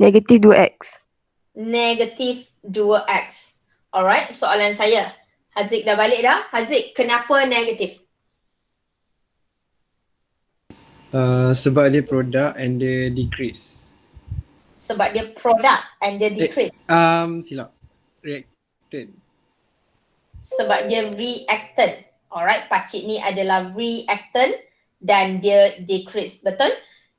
Negatif 2X. Negatif 2X. Alright, soalan saya. Haziq dah balik dah? Haziq, kenapa negatif? Sebab dia product and dia decrease. Sebab dia product and dia decrease. Silap. Reactant. Sebab dia reactant. Alright, pakcik ni adalah reactant dan dia decrease. Betul?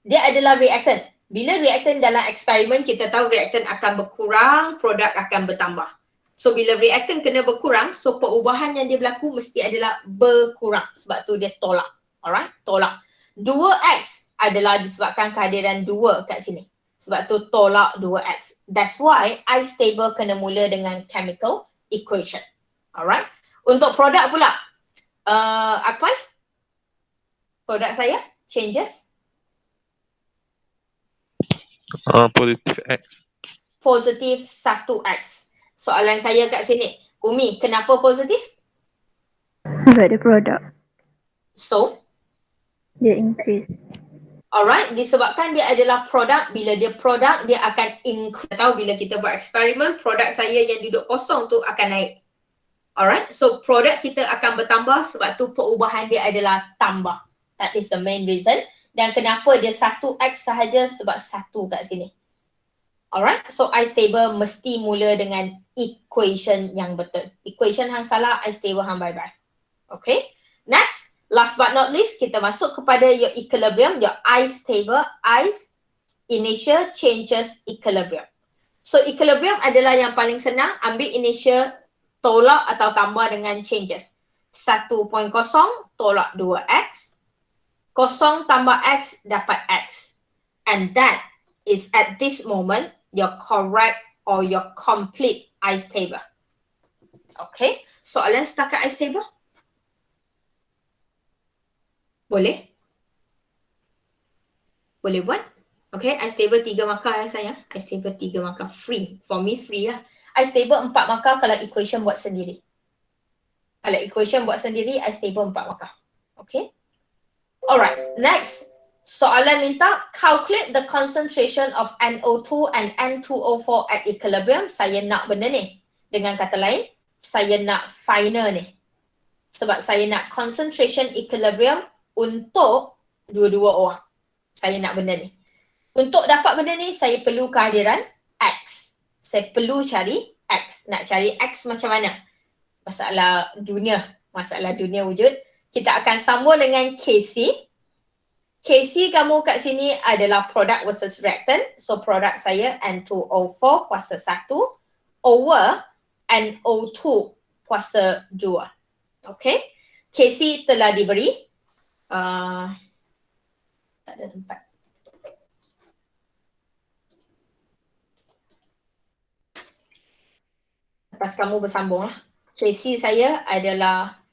Dia adalah reactant. Bila reactant dalam eksperimen, kita tahu reactant akan berkurang, produk akan bertambah. So bila reactant kena berkurang, so perubahan yang dia berlaku mesti adalah berkurang. Sebab tu dia tolak. Alright, tolak. 2X adalah disebabkan kehadiran 2 kat sini. Sebab tu tolak 2X. That's why I stable kena mula dengan chemical equation. Alright. Untuk produk pula, Akmal? Produk saya, changes? Positif X. Positif 1X. Soalan saya kat sini, Umi, kenapa positif? Sebab dia product. So, Dia increase. alright, disebabkan dia adalah produk, bila dia produk, dia akan increase. Tahu bila kita buat eksperimen, produk saya yang duduk kosong tu akan naik. Alright, so produk kita akan bertambah sebab tu perubahan dia adalah tambah. That is the main reason. Dan kenapa dia 1X sahaja sebab 1 kat sini. Alright, so I stable mesti mula dengan equation yang betul. Equation hang salah, I stable hang bye-bye. Okay, next. Last but not least, kita masuk kepada your equilibrium, your I stable, I's initial changes equilibrium. So equilibrium adalah yang paling senang, ambil initial, tolak atau tambah dengan changes. 1.0 tolak 2X, 0 tambah X dapat X. And that is at this moment your correct or your complete I stable. Okay, soalan setakat I stable? Boleh? Boleh buat? Okay, I stable 3 markah ya sayang. I stable 3 markah. Free. For me free lah. I stable 4 markah kalau equation buat sendiri. Kalau equation buat sendiri, I stable 4 markah. Okay? Alright, next. Soalan minta calculate the concentration of NO2 and N2O4 at equilibrium. Saya nak benda ni. Dengan kata lain, saya nak final ni. Sebab saya nak concentration equilibrium untuk dua-dua orang. Saya nak benda ni. Untuk dapat benda ni, saya perlu kehadiran X. Saya perlu cari X. Nak cari X macam mana? Masalah dunia wujud. Kita akan sambung dengan KC. KC kamu kat sini adalah product versus reactant. So product saya N2O4 kuasa 1 over NO2 kuasa 2. Okay. KC telah diberi. Tak ada tempat. Lepas kamu bersambung lah. KC saya adalah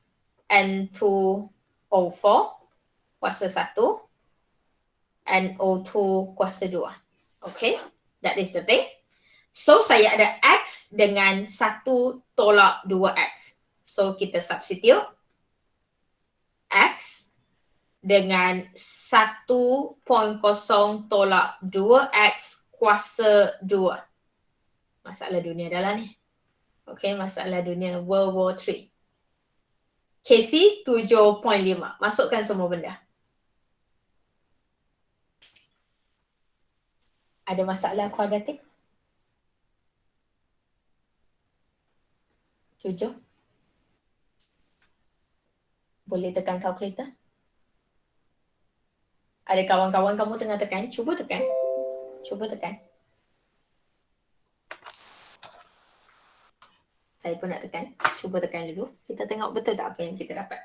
N2O4 kuasa 1, NO2 kuasa 2. Okay, that is the thing. So saya ada X dengan 1 tolak 2X. So kita substitute X dengan 1.0 tolak 2X kuasa 2. Masalah dunia dah lah ni. Okay, masalah dunia World War III. KC 7.5. Masukkan semua benda. Ada masalah kuadratik? 7. Boleh tekan kalkulator? Ada kawan-kawan kamu tengah tekan? Cuba tekan. Cuba tekan. Saya pun nak tekan. Cuba tekan dulu. Kita tengok betul tak apa yang kita dapat.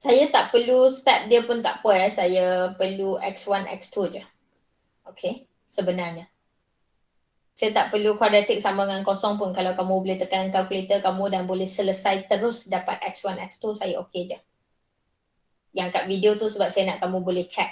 Saya tak perlu step dia pun tak apa saya perlu X1, X2 je. Okay, sebenarnya. Saya tak perlu kuadratik sama dengan kosong pun. Kalau kamu boleh tekan kalkulator kamu dan boleh selesai terus dapat X1, X2, saya okay je. Yang kat video tu sebab saya nak kamu boleh check.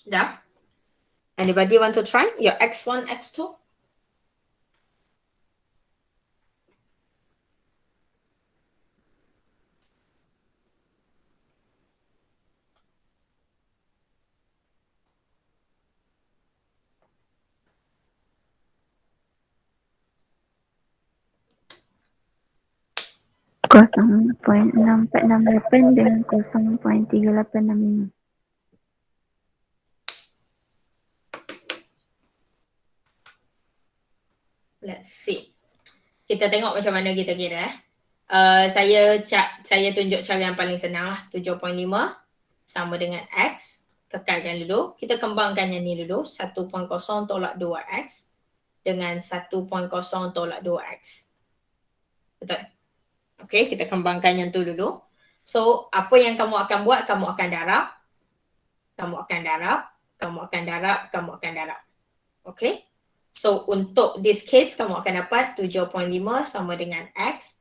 Dah? Anybody want to try your X1, X2? Kosong 0.6468 dengan 0.3865. Let's see. Kita tengok macam mana kita kira. Saya tunjuk cara yang paling senang lah. 7.5 sama dengan X. Kekalkan dulu. Kita kembangkan yang ni dulu. 1.0 tolak 2X dengan 1.0 tolak 2X. Betul? Okay, kita kembangkan yang tu dulu. So, apa yang kamu akan buat? Kamu akan darab. Kamu akan darab. Kamu akan darab. Kamu akan darab. Okay? So, untuk this case, kamu akan dapat 7.5 sama dengan X.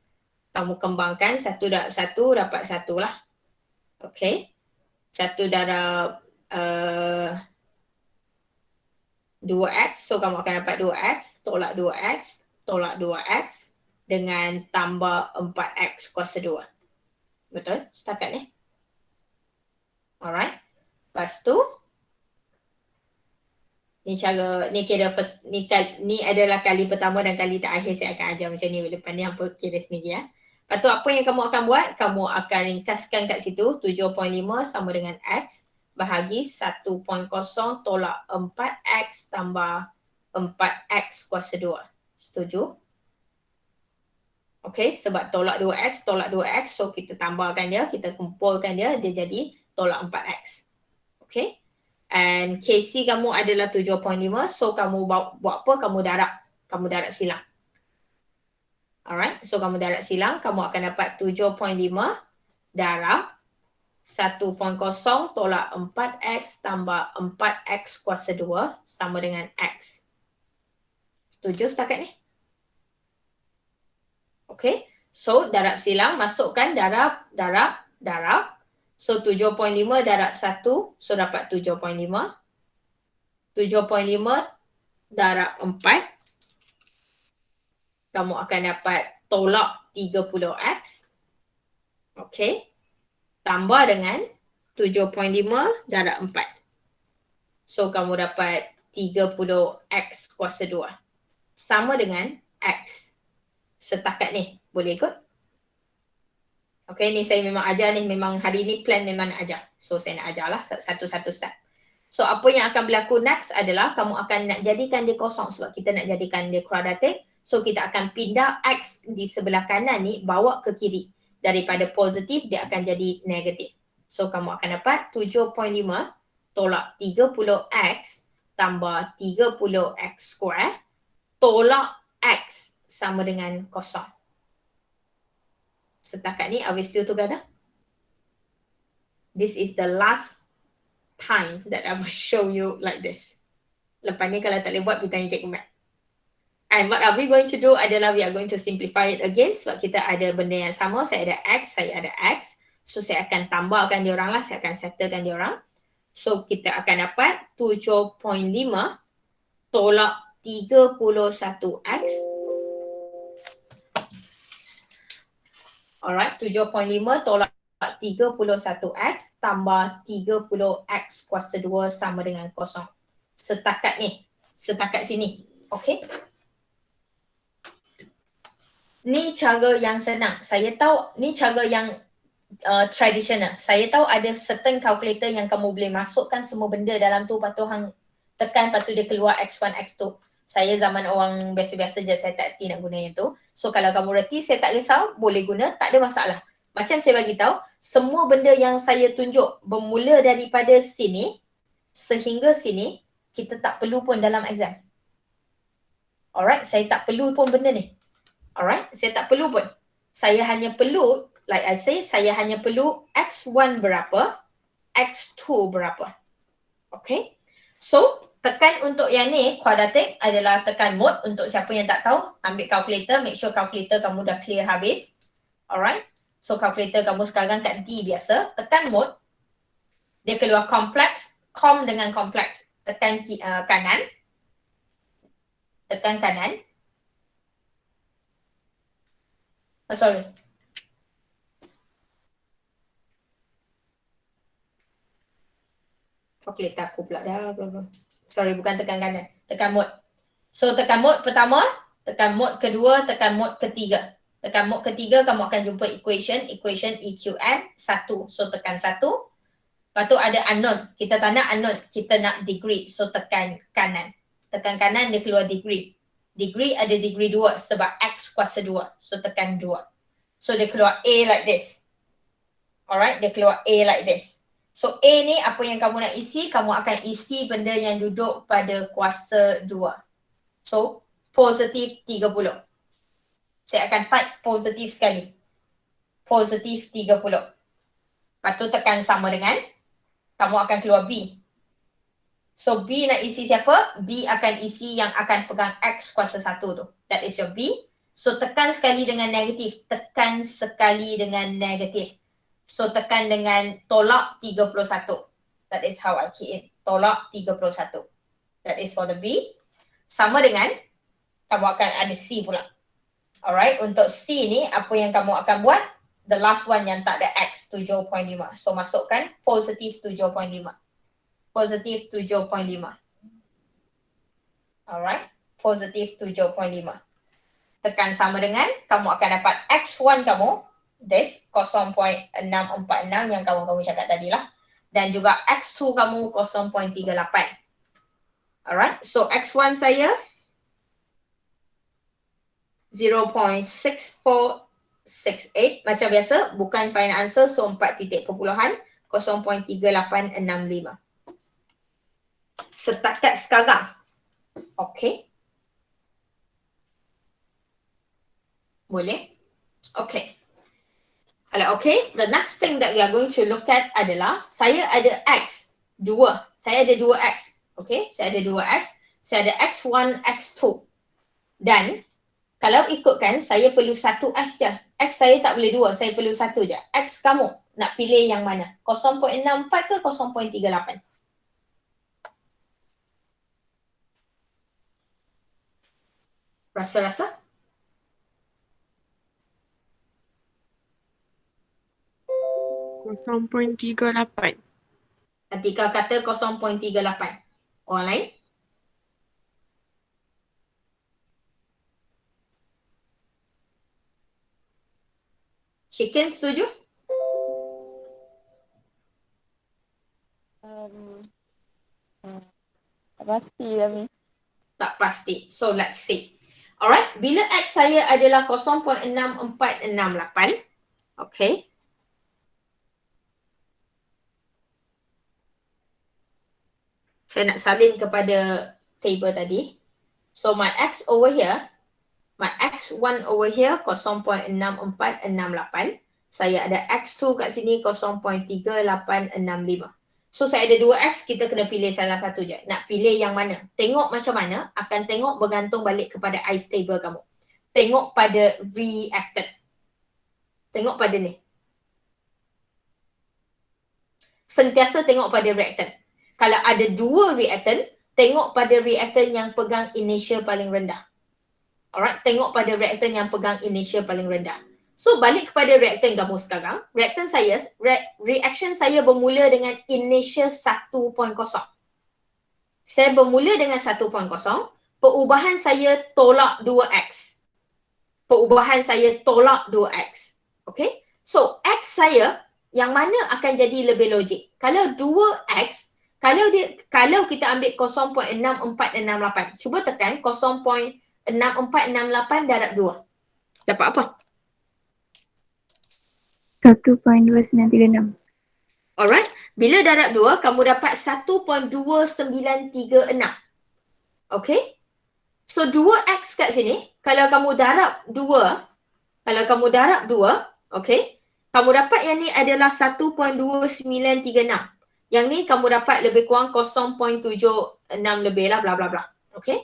Kamu kembangkan 1 darab 1 dapat 1 lah. Okay? 1 darab 2X. So, kamu akan dapat 2X. Tolak 2X. Tolak 2X. Dengan tambah 4X kuasa 2. Betul? Setakat ni. Alright. Lepas tu, ni cara, ni kira first, ni adalah kali pertama dan kali terakhir saya akan ajar macam ni. Lepas ni apa kira sendiri ya. Lepas tu apa yang kamu akan buat? Kamu akan ringkaskan kat situ 7.5 sama dengan X bahagi 1.0 tolak 4X tambah 4X kuasa 2. Setuju? Okay, sebab tolak 2X, so kita tambahkan dia, kita kumpulkan dia, dia jadi tolak 4X. Okay, and KC kamu adalah 7.5, so kamu buat apa? Kamu darab silang. Alright, so kamu darab silang, kamu akan dapat 7.5 darab 1.0 tolak 4X tambah 4X kuasa 2 sama dengan X. Setuju setakat ni? Okay, so darab silang, masukkan darab. So 7.5 darab 1, so dapat 7.5. 7.5 darab 4. Kamu akan dapat tolak 30X. Okay, tambah dengan 7.5 darab 4. So kamu dapat 30X kuasa 2. Sama dengan X. Setakat ni, boleh ikut? Okay, ni saya memang ajar ni, memang hari ni plan memang nak ajar. So saya nak ajarlah satu-satu step. So apa yang akan berlaku next adalah kamu akan nak jadikan dia kosong sebab kita nak jadikan dia kuadratik. So kita akan pindah X di sebelah kanan ni bawa ke kiri. Daripada positif dia akan jadi negatif. So kamu akan dapat 7.5 tolak 30X tambah 30X square tolak X sama dengan kosong. Setakat ni, are we still together? This is the last time that I will show you like this. Lepas ni kalau tak boleh buat, kita tanya cikgu Mat. And what are we going to do adalah we are going to simplify it again sebab kita ada benda yang sama. Saya ada X, saya ada X. So saya akan tambahkan diorang lah, saya akan settlekan diorang. So kita akan dapat 7.5 tolak 31X. Alright, 7.5 tolak 31X tambah 30X kuasa 2 sama dengan kosong. Setakat ni, setakat sini. Okay? Ni cara yang senang. Saya tahu ni cara yang traditional. Saya tahu ada certain calculator yang kamu boleh masukkan semua benda dalam tu, lepas tu hang tekan, lepas tu dia keluar X1, X2. Saya zaman orang biasa-biasa je, saya tak reti nak guna yang tu. So kalau kamu reti, saya tak risau, boleh guna, tak ada masalah. Macam saya bagi tahu, semua benda yang saya tunjuk bermula daripada sini sehingga sini, kita tak perlu pun dalam exam. Alright, saya tak perlu pun benda ni. Alright, saya tak perlu pun. Saya hanya perlu, like I say, saya hanya perlu X1 berapa, X2 berapa. Okay, so tekan untuk yang ni, quadratic adalah tekan mode. Untuk siapa yang tak tahu, ambil calculator, make sure calculator kamu dah clear habis. Alright, so calculator kamu sekarang kat D biasa, tekan mode, dia keluar kompleks, com dengan kompleks. Tekan kanan, tekan kanan. Oh, sorry. Calculator aku pula dah. Sorry, bukan tekan kanan. Tekan mode. So tekan mode pertama, tekan mode kedua, tekan mode ketiga. Tekan mode ketiga, kamu akan jumpa equation EQN 1. So tekan 1. Lepas tu ada unknown. Kita tak nak unknown, kita nak degree. So tekan kanan. Tekan kanan, dia keluar degree. Degree ada degree 2 sebab X kuasa 2. So tekan 2. So dia keluar A like this. Alright, dia keluar A like this. So A ni apa yang kamu nak isi, kamu akan isi benda yang duduk pada kuasa 2. So positif 30. Saya akan type positif sekali. Positif 30. Lepas tu tekan sama dengan, kamu akan keluar B. So B nak isi siapa? B akan isi yang akan pegang X kuasa 1 tu. That is your B. So tekan sekali dengan negatif. Tekan sekali dengan negatif. So tekan dengan tolak 31. That is how I key in. Tolak 31. That is for the B. Sama dengan, kamu akan ada C pula. Alright, untuk C ni apa yang kamu akan buat? The last one yang tak ada X, 7.5. So masukkan positif 7.5. Positif 7.5. Alright, positif 7.5. Tekan sama dengan, kamu akan dapat X1 kamu, this 0.646 yang kamu cakap tadi lah. Dan juga X2 kamu 0.38. Alright, so X1 saya 0.6468. Macam biasa, bukan final answer, so 4 titik perpuluhan 0.3865. Setakat sekarang. Okay. Boleh? Okay. Kalau okay, the next thing that we are going to look at adalah saya ada X, 2. Saya ada 2X. Okay, saya ada 2X. Saya ada X1, X2. Dan kalau ikutkan, saya perlu 1X je. X saya tak boleh 2, saya perlu 1 je. X kamu nak pilih yang mana? 0.64 ke 0.38? Rasa-rasa? Atika kata 0.38. Orang lain? Chicken setuju? Tak pasti tapi. Tak pasti. So let's see. Alright, bila X saya adalah 0.6468, okay. Saya nak salin kepada table tadi. So my X over here, my X1 over here 0.6468. Saya ada X2 kat sini 0.3865. So saya ada 2X, kita kena pilih salah satu je. Nak pilih yang mana? Tengok macam mana, akan tengok bergantung balik kepada ice table kamu. Tengok pada reactant. Tengok pada ni. Sentiasa tengok pada reactant. Kalau ada 2 reactant, tengok pada reactant yang pegang initial paling rendah. Alright, tengok pada reactant yang pegang initial paling rendah. So balik kepada reactant kamu sekarang, reactant saya, reaction saya bermula dengan initial 1.0. Saya bermula dengan 1.0, perubahan saya tolak 2x. Perubahan saya tolak 2x. Okay? So X saya yang mana akan jadi lebih logik? Kalau 2x, kalau kita ambil 0.6468, cuba tekan 0.6468 darab 2. Dapat apa? 1.2936. Alright, bila darab 2, kamu dapat 1.2936. Okay? So 2x kat sini, kalau kamu darab 2, okay, kamu dapat yang ni adalah 1.2936. Yang ni kamu dapat lebih kurang 0.76 lebih lah, bla bla bla. Okay?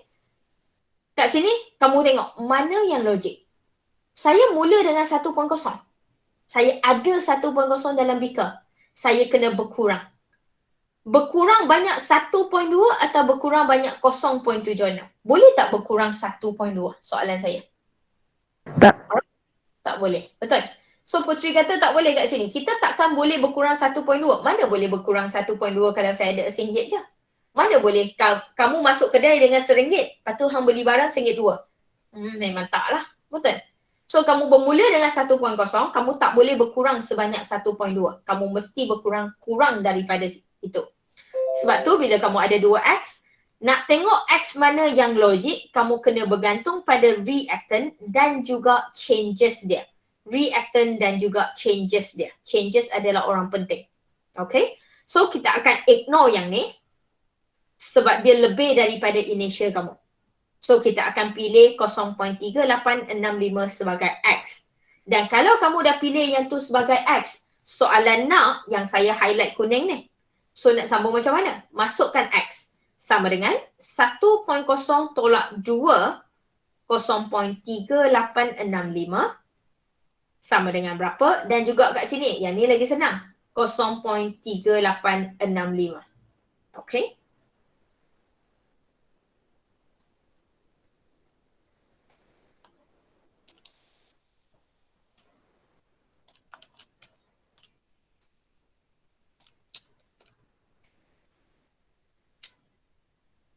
Kat sini, kamu tengok mana yang logik. Saya mula dengan 1.0. Saya ada 1.0 dalam beaker. Saya kena berkurang. Berkurang banyak 1.2 atau berkurang banyak 0.76? Boleh tak berkurang 1.2? Soalan saya. Tak. Tak boleh. Betul? So Putri kata tak boleh kat sini. Kita takkan boleh berkurang 1.2. Mana boleh berkurang 1.2 kalau saya ada RM1 je? Mana boleh kamu masuk kedai dengan RM1, lepas tu hang beli barang RM1.2. Memang taklah. Betul? So kamu bermula dengan 1.0, kamu tak boleh berkurang sebanyak 1.2. Kamu mesti kurang daripada itu. Sebab tu bila kamu ada 2x, nak tengok x mana yang logik, kamu kena bergantung pada reactant dan juga changes dia. Reactant dan juga changes dia. Changes adalah orang penting. Okay? So kita akan ignore yang ni sebab dia lebih daripada initial kamu. So kita akan pilih 0.3865 sebagai X. Dan kalau kamu dah pilih yang tu sebagai X, soalan nak yang saya highlight kuning ni. So nak sambung macam mana? Masukkan X. Sama dengan 1.0 tolak 2, 0.3865 sama dengan berapa? Dan juga kat sini, yang ni lagi senang. 0.3865. Okay?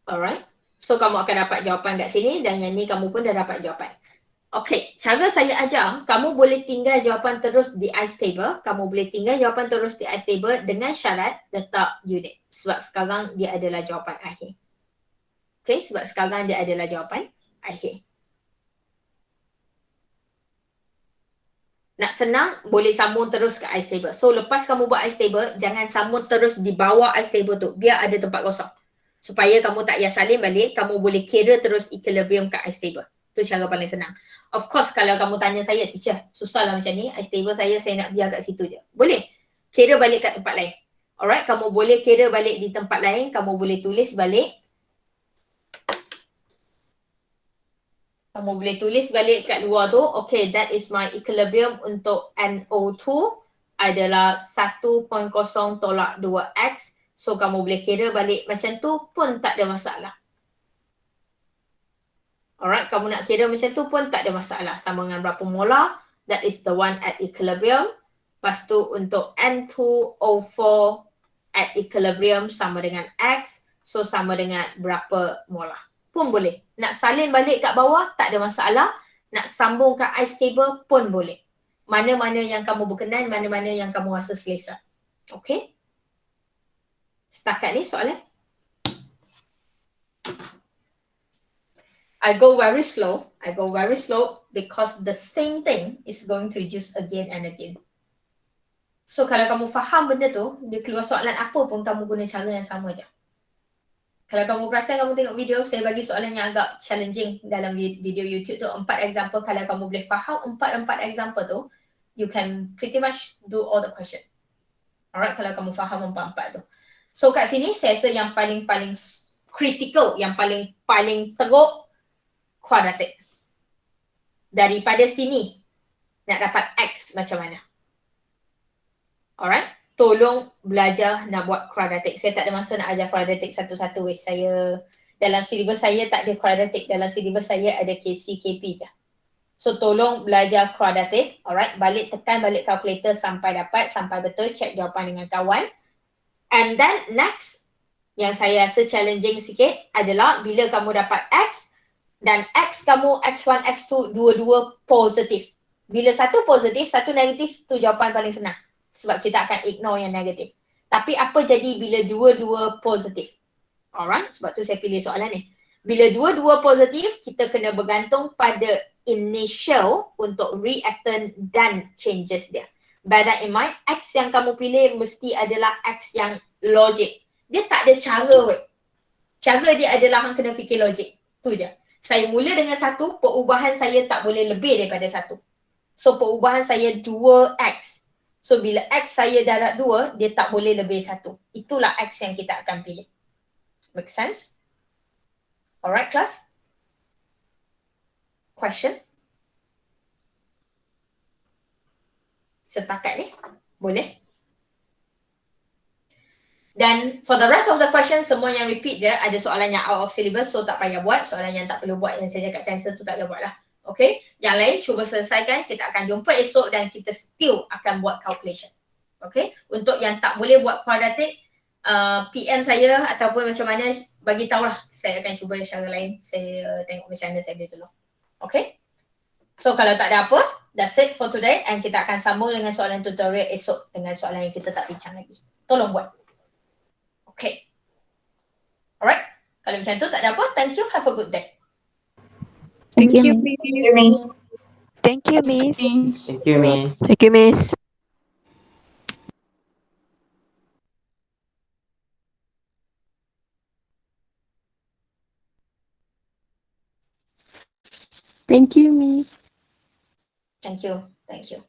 Alright. So kamu akan dapat jawapan kat sini dan yang ni kamu pun dah dapat jawapan. Okay, cara saya ajar, kamu boleh tinggal jawapan terus di ice table. Kamu boleh tinggal jawapan terus di ice table dengan syarat letak unit. Sebab sekarang dia adalah jawapan akhir. Okay, sebab sekarang dia adalah jawapan akhir. Nak senang, boleh sambung terus ke ice table. So lepas kamu buat ice table, jangan sambung terus di bawah ice table tu. Biar ada tempat kosong. Supaya kamu tak payah salin balik, kamu boleh kira terus equilibrium kat ice table. Itu cara paling senang. Of course, kalau kamu tanya saya, teacher, susah lah macam ni, ice table saya nak biar kat situ je. Boleh. Kira balik kat tempat lain. Alright, kamu boleh kira balik di tempat lain, kamu boleh tulis balik. Kamu boleh tulis balik kat luar tu, okay, that is my equilibrium untuk NO2 adalah 1.0 tolak 2x. So kamu boleh kira balik macam tu pun tak ada masalah. Alright, kamu nak kira macam tu pun tak ada masalah. Sama dengan berapa molar, that is the one at equilibrium. Lepas tu untuk N2O4 at equilibrium sama dengan X. So sama dengan berapa molar. Pun boleh. Nak salin balik kat bawah, tak ada masalah. Nak sambung kat ice table pun boleh. Mana-mana yang kamu berkenan, mana-mana yang kamu rasa selesa. Okay? Setakat ni soalan. I go very slow. I go very slow because the same thing is going to use again and again. So kalau kamu faham benda tu, dia keluar soalan apa pun kamu guna cara yang sama je. Kalau kamu perasan kamu tengok video, saya bagi soalan yang agak challenging dalam video YouTube tu, 4 example. Kalau kamu boleh faham 4 example tu, you can pretty much do all the question. Alright, kalau kamu faham 4 tu. So kat sini saya rasa yang paling critical, yang paling teruk, quadratic. Daripada sini nak dapat X macam mana. Alright, tolong belajar nak buat quadratic. Saya tak ada masa nak ajar quadratic satu-satu. Saya dalam silibus saya tak ada quadratic. Dalam silibus saya ada KC, KP je. So tolong belajar quadratic. Alright, tekan balik calculator sampai dapat, sampai betul, check jawapan dengan kawan. And then next, yang saya rasa challenging sikit adalah bila kamu dapat X dan X kamu, X1, X2, dua-dua positif. Bila satu positif, satu negatif, tu jawapan paling senang. Sebab kita akan ignore yang negatif. Tapi apa jadi bila dua-dua positif? Alright, sebab tu saya pilih soalan ni. Bila dua-dua positif, kita kena bergantung pada initial untuk reactant dan changes dia. Bear that in mind, X yang kamu pilih mesti adalah X yang logik. Dia tak ada cara weh. Cara dia adalah hang kena fikir logik. Tu je. Saya mula dengan 1, perubahan saya tak boleh lebih daripada 1. So perubahan saya 2X. So bila X saya darab 2, dia tak boleh lebih 1. Itulah X yang kita akan pilih. Make sense? Alright class? Question? Setakat ni? Boleh? Dan for the rest of the question, semua yang repeat je, ada soalan yang out of syllabus, so tak payah buat. Soalan yang tak perlu buat, yang saya cakap cancel tu tak payah buat lah. Okay, yang lain cuba selesaikan, kita akan jumpa esok dan kita still akan buat calculation. Okay, untuk yang tak boleh buat quadratic, PM saya ataupun macam mana, bagi tahulah. Saya akan cuba cara lain, saya tengok macam mana saya boleh tolong. Okay, so kalau tak ada apa, that's it for today, and kita akan sambung dengan soalan tutorial esok dengan soalan yang kita tak bincang lagi. Tolong buat. Okay, alright, kalau macam tu tak ada apa, thank you, have a good day. Thank you, Miss. Thank you, Miss. Thank you, Miss. Thank you, Miss. Thank you, Miss. Thank you, thank you.